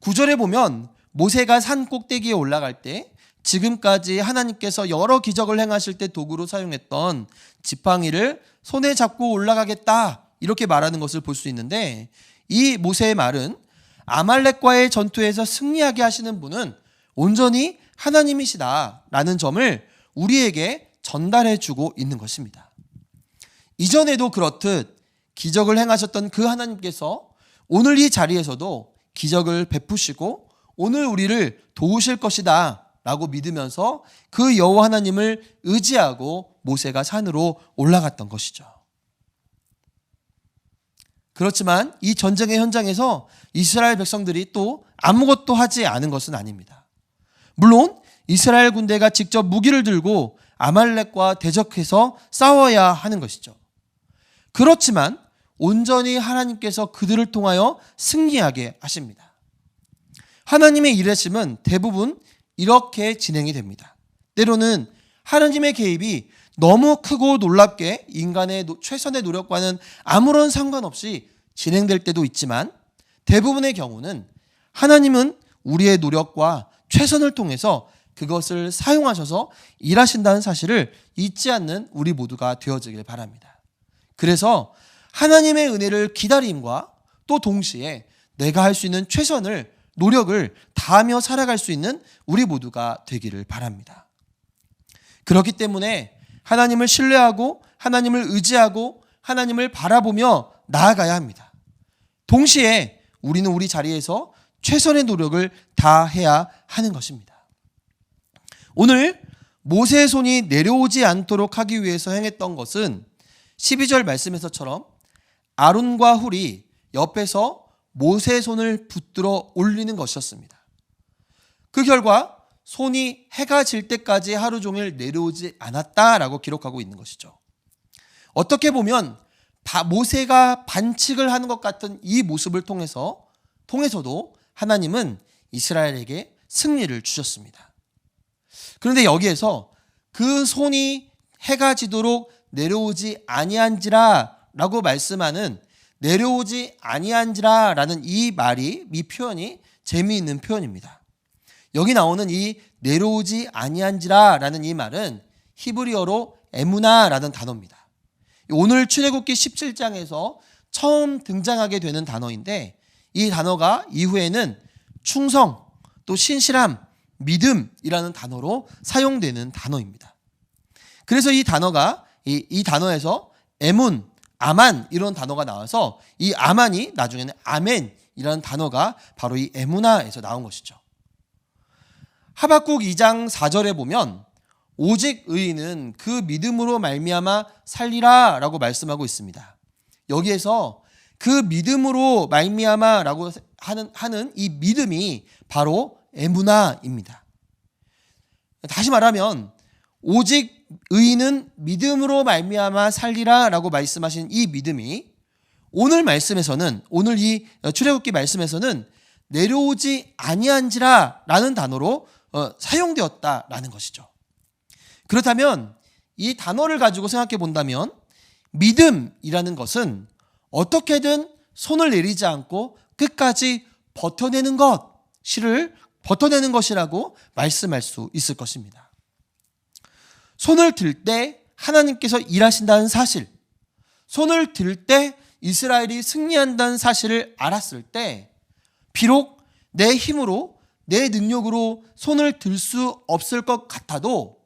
S2: 9절에 보면 모세가 산 꼭대기에 올라갈 때 지금까지 하나님께서 여러 기적을 행하실 때 도구로 사용했던 지팡이를 손에 잡고 올라가겠다, 이렇게 말하는 것을 볼 수 있는데, 이 모세의 말은 아말렉과의 전투에서 승리하게 하시는 분은 온전히 하나님이시다라는 점을 우리에게 전달해 주고 있는 것입니다. 이전에도 그렇듯 기적을 행하셨던 그 하나님께서 오늘 이 자리에서도 기적을 베푸시고 오늘 우리를 도우실 것이다 라고 믿으면서 그 여호와 하나님을 의지하고 모세가 산으로 올라갔던 것이죠. 그렇지만 이 전쟁의 현장에서 이스라엘 백성들이 또 아무것도 하지 않은 것은 아닙니다. 물론 이스라엘 군대가 직접 무기를 들고 아말렉과 대적해서 싸워야 하는 것이죠. 그렇지만 온전히 하나님께서 그들을 통하여 승리하게 하십니다. 하나님의 일하심은 대부분 이렇게 진행이 됩니다. 때로는 하나님의 개입이 너무 크고 놀랍게 인간의 최선의 노력과는 아무런 상관없이 진행될 때도 있지만, 대부분의 경우는 하나님은 우리의 노력과 최선을 통해서 그것을 사용하셔서 일하신다는 사실을 잊지 않는 우리 모두가 되어지길 바랍니다. 그래서 하나님의 은혜를 기다림과 또 동시에 내가 할 수 있는 최선을, 노력을 다하며 살아갈 수 있는 우리 모두가 되기를 바랍니다. 그렇기 때문에 하나님을 신뢰하고 하나님을 의지하고 하나님을 바라보며 나아가야 합니다. 동시에 우리는 우리 자리에서 최선의 노력을 다해야 하는 것입니다. 오늘 모세의 손이 내려오지 않도록 하기 위해서 행했던 것은 12절 말씀에서처럼 아론과 훌이 옆에서 모세의 손을 붙들어 올리는 것이었습니다. 그 결과 손이 해가 질 때까지 하루 종일 내려오지 않았다라고 기록하고 있는 것이죠. 어떻게 보면 모세가 반칙을 하는 것 같은 이 모습을 통해서도 하나님은 이스라엘에게 승리를 주셨습니다. 그런데 여기에서 그 손이 해가 지도록 내려오지 아니한지라 라고 말씀하는 내려오지 아니한지라라는 이 표현이 재미있는 표현입니다. 여기 나오는 이 내려오지 아니한지라라는 이 말은 히브리어로 에무나라는 단어입니다. 오늘 출애굽기 17장에서 처음 등장하게 되는 단어인데, 이 단어가 이후에는 충성, 또 신실함, 믿음이라는 단어로 사용되는 단어입니다. 그래서 이 단어가 이 단어에서 에문, 아만 이런 단어가 나와서 이 아만이 나중에는 아멘이라는 단어가 바로 이 에무나에서 나온 것이죠. 하박국 2장 4절에 보면 오직 의인은 그 믿음으로 말미암아 살리라 라고 말씀하고 있습니다. 여기에서 그 믿음으로 말미암아라고 하는 이 믿음이 바로 에무나입니다. 다시 말하면 오직 의인은 믿음으로 말미암아 살리라 라고 말씀하신 이 믿음이 오늘 말씀에서는, 오늘 이 출애굽기 말씀에서는 내려오지 아니한지라 라는 단어로 사용되었다라는 것이죠. 그렇다면 이 단어를 가지고 생각해 본다면 믿음이라는 것은 어떻게든 손을 내리지 않고 끝까지 버텨내는 것이라고 말씀할 수 있을 것입니다. 손을 들 때 하나님께서 일하신다는 사실, 손을 들 때 이스라엘이 승리한다는 사실을 알았을 때 비록 내 힘으로 내 능력으로 손을 들 수 없을 것 같아도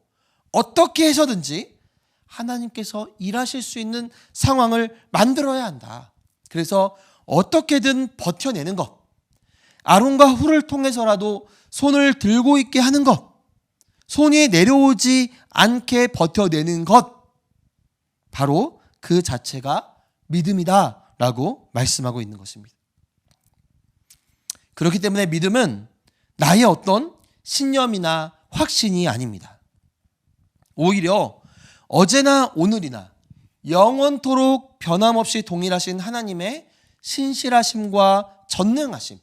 S2: 어떻게 해서든지 하나님께서 일하실 수 있는 상황을 만들어야 한다. 그래서 어떻게든 버텨내는 것, 아론과 훌을 통해서라도 손을 들고 있게 하는 것, 손이 내려오지 않게 버텨내는 것, 바로 그 자체가 믿음이다 라고 말씀하고 있는 것입니다. 그렇기 때문에 믿음은 나의 어떤 신념이나 확신이 아닙니다. 오히려 어제나 오늘이나 영원토록 변함없이 동일하신 하나님의 신실하심과 전능하심,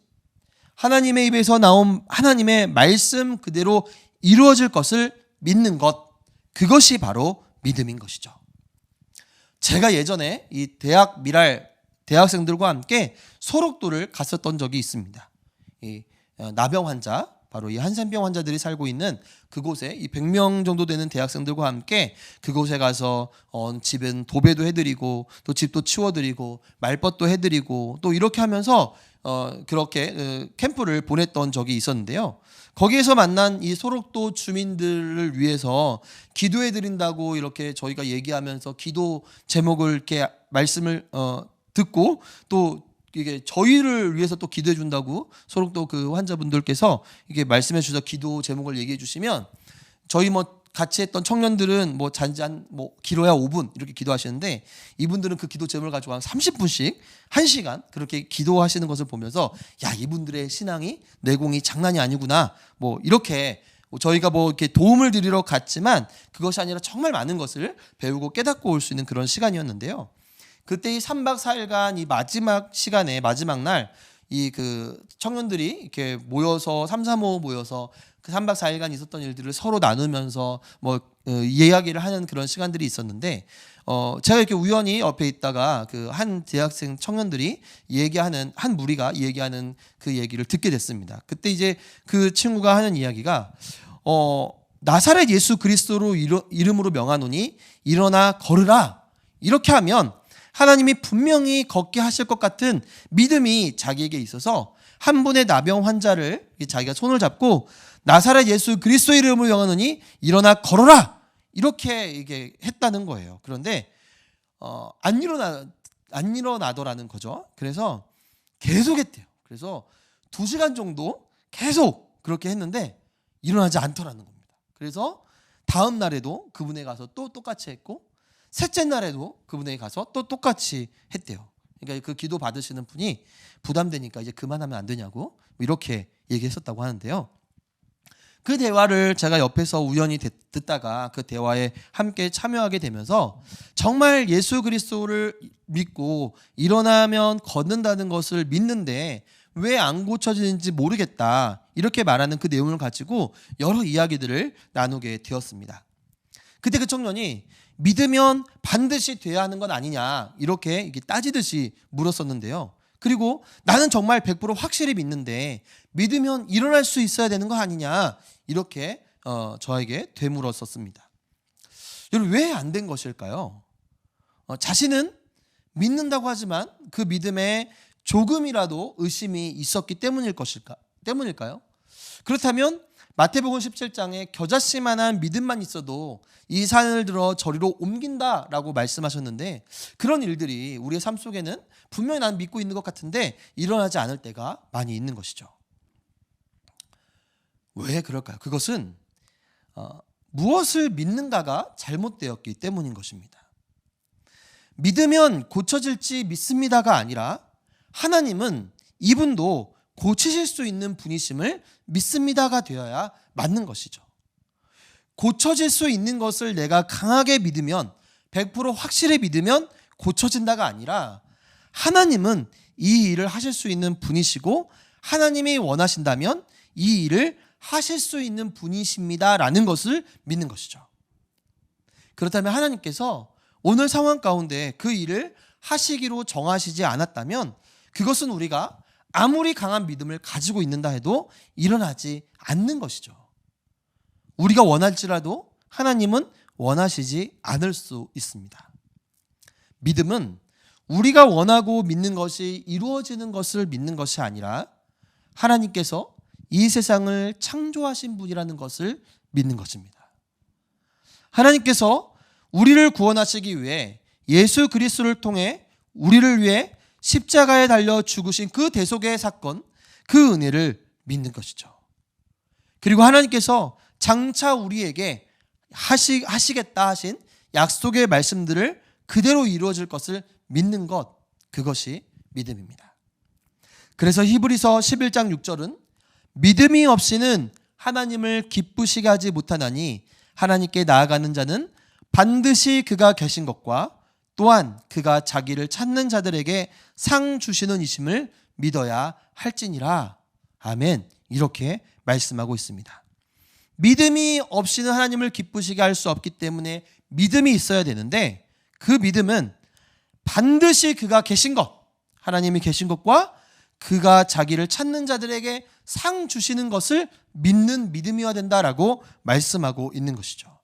S2: 하나님의 입에서 나온 하나님의 말씀 그대로 이루어질 것을 믿는 것, 그것이 바로 믿음인 것이죠. 제가 예전에 이 대학 미랄 대학생들과 함께 소록도를 갔었던 적이 있습니다. 이 나병 환자, 바로 이 한센병 환자들이 살고 있는 그곳에 이 100명 정도 되는 대학생들과 함께 그곳에 가서 집은 도배도 해드리고 또 집도 치워드리고 말벗도 해드리고 또 이렇게 하면서 그렇게 캠프를 보냈던 적이 있었는데요. 거기에서 만난 이 소록도 주민들을 위해서 기도해 드린다고 이렇게 저희가 얘기하면서 기도 제목을 이렇게 말씀을 듣고 또 이게 저희를 위해서 또 기도해 준다고 소록도 그 환자분들께서 이게 말씀해 주셔서 기도 제목을 얘기해 주시면 저희 뭐 같이 했던 청년들은 뭐 잔잔 뭐 길어야 5분 이렇게 기도하시는데 이분들은 그 기도 제목을 가지고 한 30분씩 1시간 그렇게 기도하시는 것을 보면서 야, 이분들의 신앙이 내공이 장난이 아니구나, 뭐 이렇게 저희가 뭐 이렇게 도움을 드리러 갔지만 그것이 아니라 정말 많은 것을 배우고 깨닫고 올 수 있는 그런 시간이었는데요. 그때 이 3박 4일간 이 마지막 시간에 마지막 날 이 그 청년들이 이렇게 모여서 335 모여서 그 3박 4일간 있었던 일들을 서로 나누면서 뭐 이야기를 하는 그런 시간들이 있었는데 제가 이렇게 우연히 옆에 있다가 그 한 대학생 청년들이 얘기하는 한 무리가 얘기하는 그 얘기를 듣게 됐습니다. 그때 이제 그 친구가 하는 이야기가 나사렛 예수 그리스도로 이름으로 명하노니 일어나 걸으라, 이렇게 하면 하나님이 분명히 걷게 하실 것 같은 믿음이 자기에게 있어서 한 분의 나병 환자를 자기가 손을 잡고 나사렛 예수 그리스도 이름으로 명하노니 일어나 걸어라, 이렇게 이게 했다는 거예요. 그런데 안 일어나더라는 거죠. 그래서 계속 했대요. 그래서 2시간 정도 계속 그렇게 했는데 일어나지 않더라는 겁니다. 그래서 다음 날에도 그분에 가서 또 똑같이 했고 셋째 날에도 그분에게 가서 또 똑같이 했대요. 그러니까 그 기도 받으시는 분이 부담되니까 이제 그만하면 안 되냐고 이렇게 얘기했었다고 하는데요. 그 대화를 제가 옆에서 우연히 듣다가 그 대화에 함께 참여하게 되면서 정말 예수 그리스도를 믿고 일어나면 걷는다는 것을 믿는데 왜 안 고쳐지는지 모르겠다, 이렇게 말하는 그 내용을 가지고 여러 이야기들을 나누게 되었습니다. 그때 그 청년이 믿으면 반드시 돼야 하는 건 아니냐, 이렇게 따지듯이 물었었는데요. 그리고 나는 정말 100% 확실히 믿는데 믿으면 일어날 수 있어야 되는 거 아니냐, 이렇게 저에게 되물었었습니다. 여러분, 왜 안 된 것일까요? 자신은 믿는다고 하지만 그 믿음에 조금이라도 의심이 있었기 때문일까요? 그렇다면 마태복음 17장에 겨자씨만한 믿음만 있어도 이 산을 들어 저리로 옮긴다라고 말씀하셨는데 그런 일들이 우리의 삶 속에는 분명히 나는 믿고 있는 것 같은데 일어나지 않을 때가 많이 있는 것이죠. 왜 그럴까요? 그것은 무엇을 믿는가가 잘못되었기 때문인 것입니다. 믿으면 고쳐질지 믿습니다가 아니라 하나님은 이분도 고치실 수 있는 분이심을 믿습니다가 되어야 맞는 것이죠. 고쳐질 수 있는 것을 내가 강하게 믿으면 100% 확실히 믿으면 고쳐진다가 아니라 하나님은 이 일을 하실 수 있는 분이시고 하나님이 원하신다면 이 일을 하실 수 있는 분이십니다라는 것을 믿는 것이죠. 그렇다면 하나님께서 오늘 상황 가운데 그 일을 하시기로 정하시지 않았다면 그것은 우리가 아무리 강한 믿음을 가지고 있는다 해도 일어나지 않는 것이죠. 우리가 원할지라도 하나님은 원하시지 않을 수 있습니다. 믿음은 우리가 원하고 믿는 것이 이루어지는 것을 믿는 것이 아니라 하나님께서 이 세상을 창조하신 분이라는 것을 믿는 것입니다. 하나님께서 우리를 구원하시기 위해 예수 그리스도를 통해 우리를 위해 십자가에 달려 죽으신 그 대속의 사건, 그 은혜를 믿는 것이죠. 그리고 하나님께서 장차 우리에게 하시겠다 하신 약속의 말씀들을 그대로 이루어질 것을 믿는 것, 그것이 믿음입니다. 그래서 히브리서 11장 6절은 믿음이 없이는 하나님을 기쁘시게 하지 못하나니 하나님께 나아가는 자는 반드시 그가 계신 것과 또한 그가 자기를 찾는 자들에게 상 주시는 이심을 믿어야 할지니라. 아멘. 이렇게 말씀하고 있습니다. 믿음이 없이는 하나님을 기쁘시게 할 수 없기 때문에 믿음이 있어야 되는데, 그 믿음은 반드시 그가 계신 것, 하나님이 계신 것과 그가 자기를 찾는 자들에게 상 주시는 것을 믿는 믿음이어야 된다라고 말씀하고 있는 것이죠.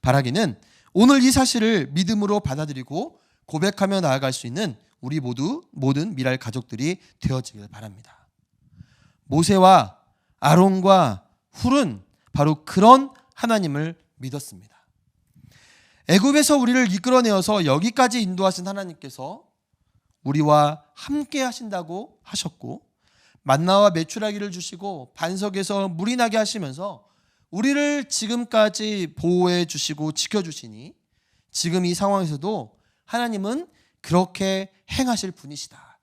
S2: 바라기는 오늘 이 사실을 믿음으로 받아들이고 고백하며 나아갈 수 있는 우리 모든 미랄 가족들이 되어지길 바랍니다. 모세와 아론과 훌은 바로 그런 하나님을 믿었습니다. 애굽에서 우리를 이끌어내어서 여기까지 인도하신 하나님께서 우리와 함께 하신다고 하셨고, 만나와 메추라기를 주시고 반석에서 물이 나게 하시면서 우리를 지금까지 보호해 주시고 지켜주시니, 지금 이 상황에서도 하나님은 그렇게 행하실 분이시다.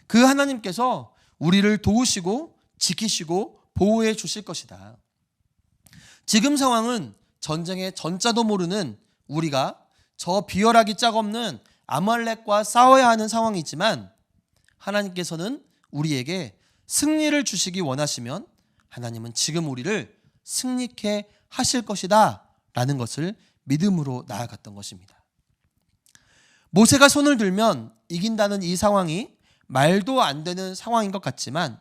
S2: 그 하나님께서 우리를 도우시고 지키시고 보호해 주실 것이다. 지금 상황은 전쟁의 전자도 모르는 우리가 저 비열하기 짝없는 아말렉과 싸워야 하는 상황이지만, 하나님께서는 우리에게 승리를 주시기 원하시면 하나님은 지금 우리를 승리케 하실 것이다 라는 것을 믿음으로 나아갔던 것입니다. 모세가 손을 들면 이긴다는 이 상황이 말도 안 되는 상황인 것 같지만,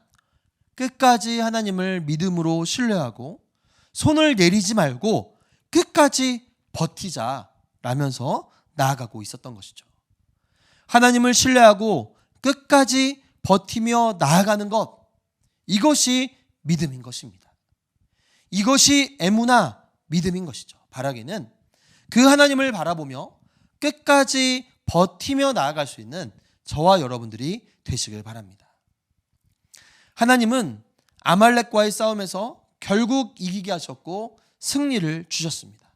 S2: 끝까지 하나님을 믿음으로 신뢰하고 손을 내리지 말고 끝까지 버티자라면서 나아가고 있었던 것이죠. 하나님을 신뢰하고 끝까지 버티며 나아가는 것, 이것이 믿음인 것입니다. 이것이 에무나, 믿음인 것이죠. 바라기는 그 하나님을 바라보며 끝까지 버티며 나아갈 수 있는 저와 여러분들이 되시길 바랍니다. 하나님은 아말렉과의 싸움에서 결국 이기게 하셨고 승리를 주셨습니다.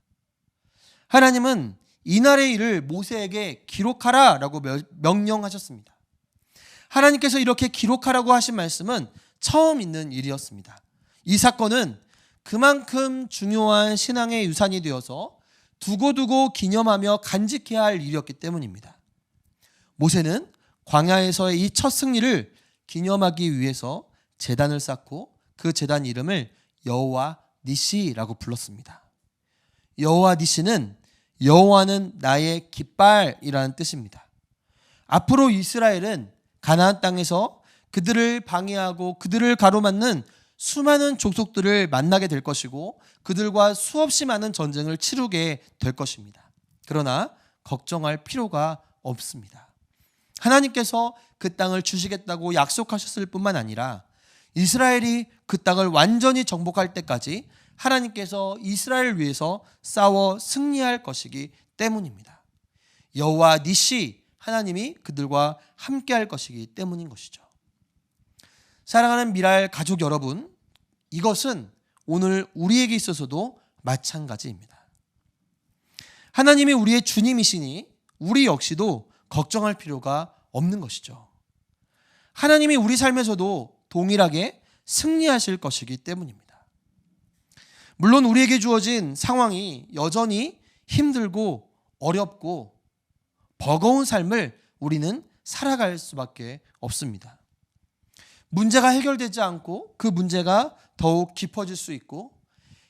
S2: 하나님은 이날의 일을 모세에게 기록하라라고 명령하셨습니다. 하나님께서 이렇게 기록하라고 하신 말씀은 처음 있는 일이었습니다. 이 사건은 그만큼 중요한 신앙의 유산이 되어서 두고두고 기념하며 간직해야 할 일이었기 때문입니다. 모세는 광야에서의 이 첫 승리를 기념하기 위해서 제단을 쌓고 그 제단 이름을 여호와 니시라고 불렀습니다. 여호와 니시는 여호와는 나의 깃발이라는 뜻입니다. 앞으로 이스라엘은 가나안 땅에서 그들을 방해하고 그들을 가로막는 수많은 족속들을 만나게 될 것이고 그들과 수없이 많은 전쟁을 치르게 될 것입니다. 그러나 걱정할 필요가 없습니다. 하나님께서 그 땅을 주시겠다고 약속하셨을 뿐만 아니라 이스라엘이 그 땅을 완전히 정복할 때까지 하나님께서 이스라엘을 위해서 싸워 승리할 것이기 때문입니다. 여호와 니시, 하나님이 그들과 함께할 것이기 때문인 것이죠. 사랑하는 미랄 가족 여러분, 이것은 오늘 우리에게 있어서도 마찬가지입니다. 하나님이 우리의 주님이시니 우리 역시도 걱정할 필요가 없는 것이죠. 하나님이 우리 삶에서도 동일하게 승리하실 것이기 때문입니다. 물론 우리에게 주어진 상황이 여전히 힘들고 어렵고 버거운 삶을 우리는 살아갈 수밖에 없습니다. 문제가 해결되지 않고 그 문제가 더욱 깊어질 수 있고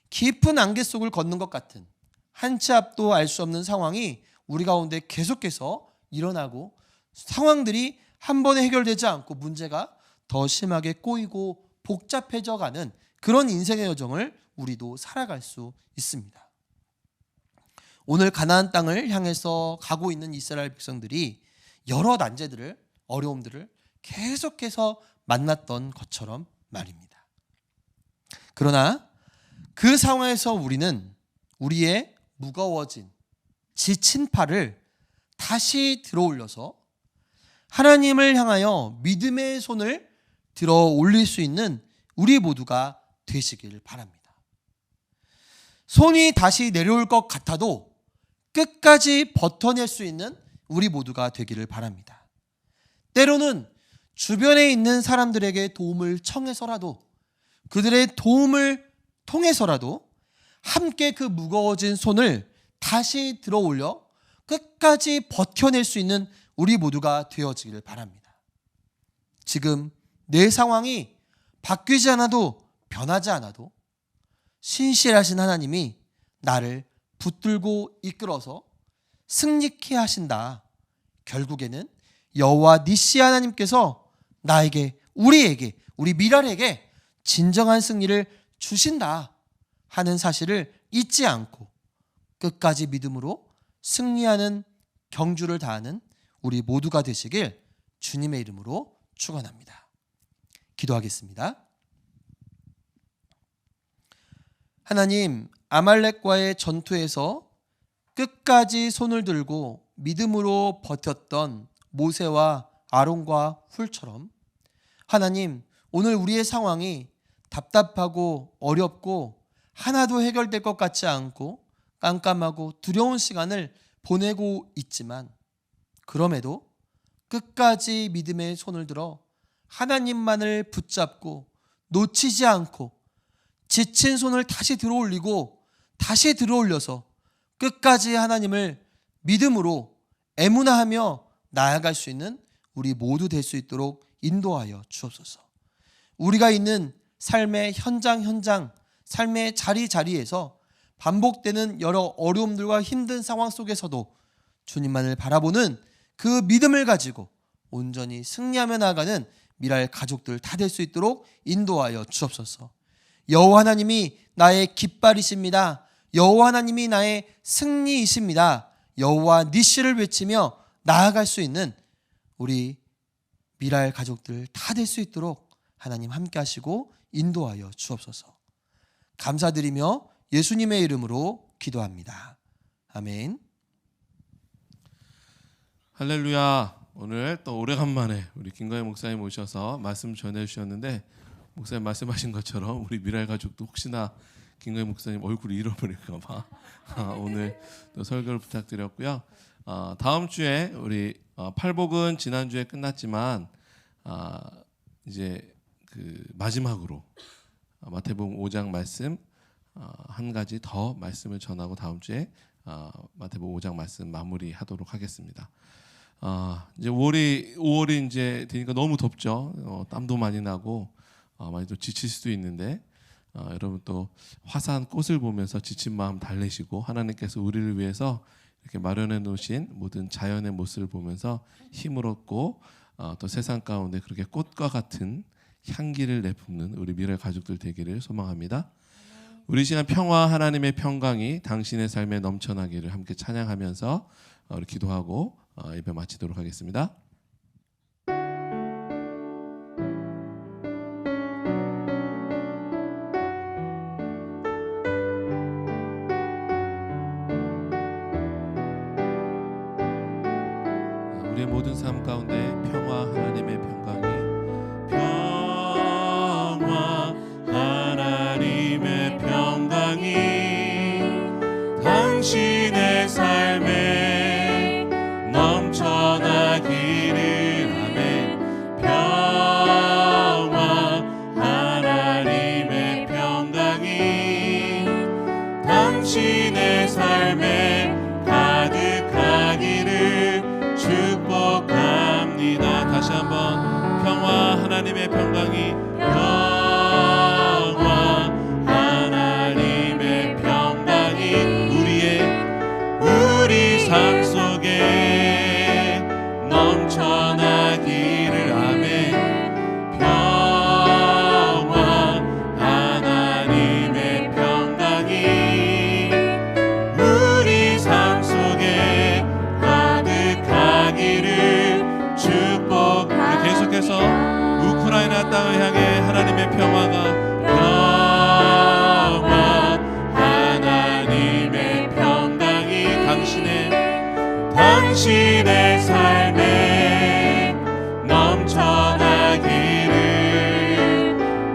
S2: 깊은 안개 속을 걷는 것 같은 한 치 앞도 알 수 없는 상황이 우리 가운데 계속해서 일어나고 상황들이 한 번에 해결되지 않고 문제가 더 심하게 꼬이고 복잡해져 가는 그런 인생의 여정을 우리도 살아갈 수 있습니다. 오늘 가나안 땅을 향해서 가고 있는 이스라엘 백성들이 여러 난제들을, 어려움들을 계속해서 만났던 것처럼 말입니다. 그러나 그 상황에서 우리는 우리의 무거워진, 지친 팔을 다시 들어 올려서 하나님을 향하여 믿음의 손을 들어 올릴 수 있는 우리 모두가 되시길 바랍니다. 손이 다시 내려올 것 같아도 끝까지 버텨낼 수 있는 우리 모두가 되기를 바랍니다. 때로는 주변에 있는 사람들에게 도움을 청해서라도, 그들의 도움을 통해서라도 함께 그 무거워진 손을 다시 들어 올려 끝까지 버텨낼 수 있는 우리 모두가 되어지기를 바랍니다. 지금 내 상황이 바뀌지 않아도, 변하지 않아도 신실하신 하나님이 나를 붙들고 이끌어서 승리케 하신다. 결국에는 여호와 니시 하나님께서 나에게, 우리에게, 우리 미랄에게 진정한 승리를 주신다 하는 사실을 잊지 않고 끝까지 믿음으로 승리하는 경주를 다하는 우리 모두가 되시길 주님의 이름으로 축원합니다. 기도하겠습니다. 하나님, 아말렉과의 전투에서 끝까지 손을 들고 믿음으로 버텼던 모세와 아론과 훌처럼 하나님, 오늘 우리의 상황이 답답하고 어렵고 하나도 해결될 것 같지 않고 깜깜하고 두려운 시간을 보내고 있지만 그럼에도 끝까지 믿음의 손을 들어 하나님만을 붙잡고 놓치지 않고 지친 손을 다시 들어 올리고 다시 들어 올려서 끝까지 하나님을 믿음으로 애문하며 나아갈 수 있는 우리 모두 될 수 있도록 인도하여 주옵소서. 우리가 있는 삶의 현장, 삶의 자리에서 반복되는 여러 어려움들과 힘든 상황 속에서도 주님만을 바라보는 그 믿음을 가지고 온전히 승리하며 나아가는 미랄 가족들 다 될 수 있도록 인도하여 주옵소서. 여호와 하나님이 나의 깃발이십니다. 여호와 하나님이 나의 승리이십니다. 여호와 니시를 외치며 나아갈 수 있는 우리 미랄 가족들 다 될 수 있도록 하나님 함께 하시고 인도하여 주옵소서. 감사드리며 예수님의 이름으로 기도합니다. 아멘.
S5: 할렐루야. 오늘 또 오래간만에 우리 김가희 목사님 오셔서 말씀 전해주셨는데, 목사님 말씀하신 것처럼 우리 미랄 가족도 혹시나 김가희 목사님 얼굴 잃어버릴까 봐 오늘 또 설교를 부탁드렸고요. 다음 주에 우리 팔복은 지난주에 끝났지만 이제 그 마지막으로 마태복음 5장 말씀 한 가지 더 말씀을 전하고 다음 주에 마태복음 5장 말씀 마무리하도록 하겠습니다. 이제 5월이 이제 되니까 너무 덥죠. 땀도 많이 나고 많이 또 지칠 수도 있는데 여러분 또 화사한 꽃을 보면서 지친 마음 달래시고 하나님께서 우리를 위해서 이렇게 마련해 놓으신 모든 자연의 모습을 보면서 힘을 얻고 또 세상 가운데 그렇게 꽃과 같은 향기를 내뿜는 우리 미래 가족들 되기를 소망합니다. 우리 시간 평화 하나님의 평강이 당신의 삶에 넘쳐나기를 함께 찬양하면서 우리 기도하고 예배 마치도록 하겠습니다. 우리의 모든 삶 가운데 평화 하나님의 평강이
S6: 당신의 삶에 넘쳐나기를. 아멘. 평화 하나님의 평강이 당신의 삶에 가득하기를 축복합니다. 다시 한번 평화 하나님의 평강이 우리 삶 속에 넘쳐나기를. 아멘. 평화 하나님의 평강이 우리 삶 당신의 삶에 넘쳐나기를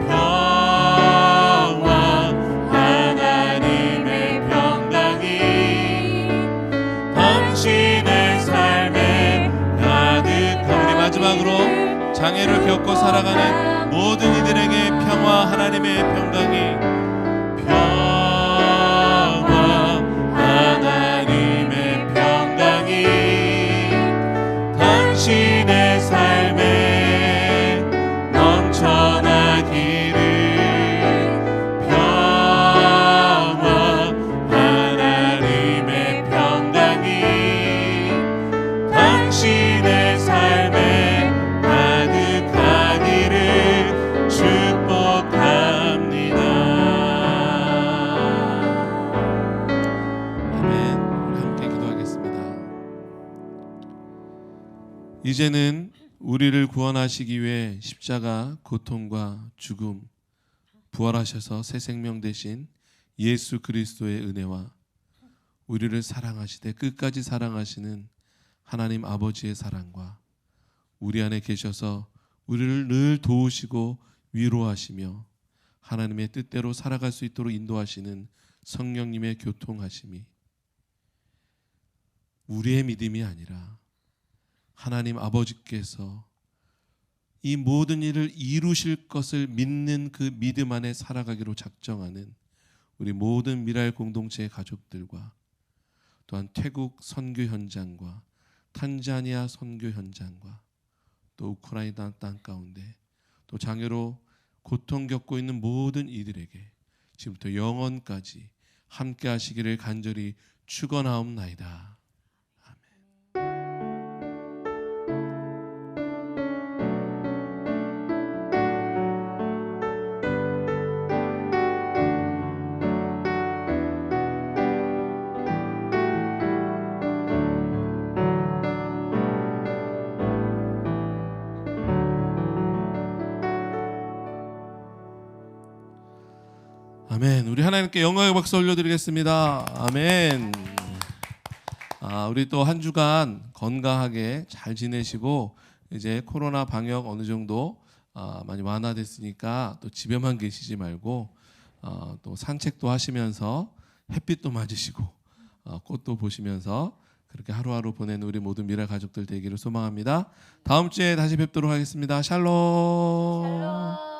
S6: 평화 하나님의 평강이 당신의 삶에 가득한 우리 마지막으로 장애를 겪고 살아가는 모든 이들에게 평화 하나님의 평강이 평화 하나님의 평강이 당신의 삶에 넘쳐나기를 평화 하나님의 평강이 당신의 삶에 가득하기를 축복합니다. 아멘. 우리 함께 기도하겠습니다. 이제는 우리를 구원하시기 위해 십자가 고통과 죽음 부활하셔서 새 생명 되신 예수 그리스도의 은혜와 우리를 사랑하시되 끝까지 사랑하시는 하나님 아버지의 사랑과 우리 안에 계셔서 우리를 늘 도우시고 위로하시며 하나님의 뜻대로 살아갈 수 있도록 인도하시는 성령님의 교통하심이 우리의 믿음이 아니라 하나님 아버지께서 이 모든 일을 이루실 것을 믿는 그 믿음 안에 살아가기로 작정하는 우리 모든 미랄 공동체의 가족들과 또한 태국 선교 현장과 탄자니아 선교 현장과 또 우크라이나 땅 가운데 또 장애로 고통 겪고 있는 모든 이들에게 지금부터 영원까지 함께 하시기를 간절히 축원하옵나이다. 아멘. 우리 하나님께 영광의 박수 올려드리겠습니다. 아멘. 우리 또 한 주간 건강하게 잘 지내시고 이제 코로나 방역 어느 정도 많이 완화됐으니까 또 집에만 계시지 말고 또 산책도 하시면서 햇빛도 맞으시고 꽃도 보시면서 그렇게 하루하루 보내는 우리 모든 미랄 가족들 되기를 소망합니다. 다음 주에 다시 뵙도록 하겠습니다. 샬롬.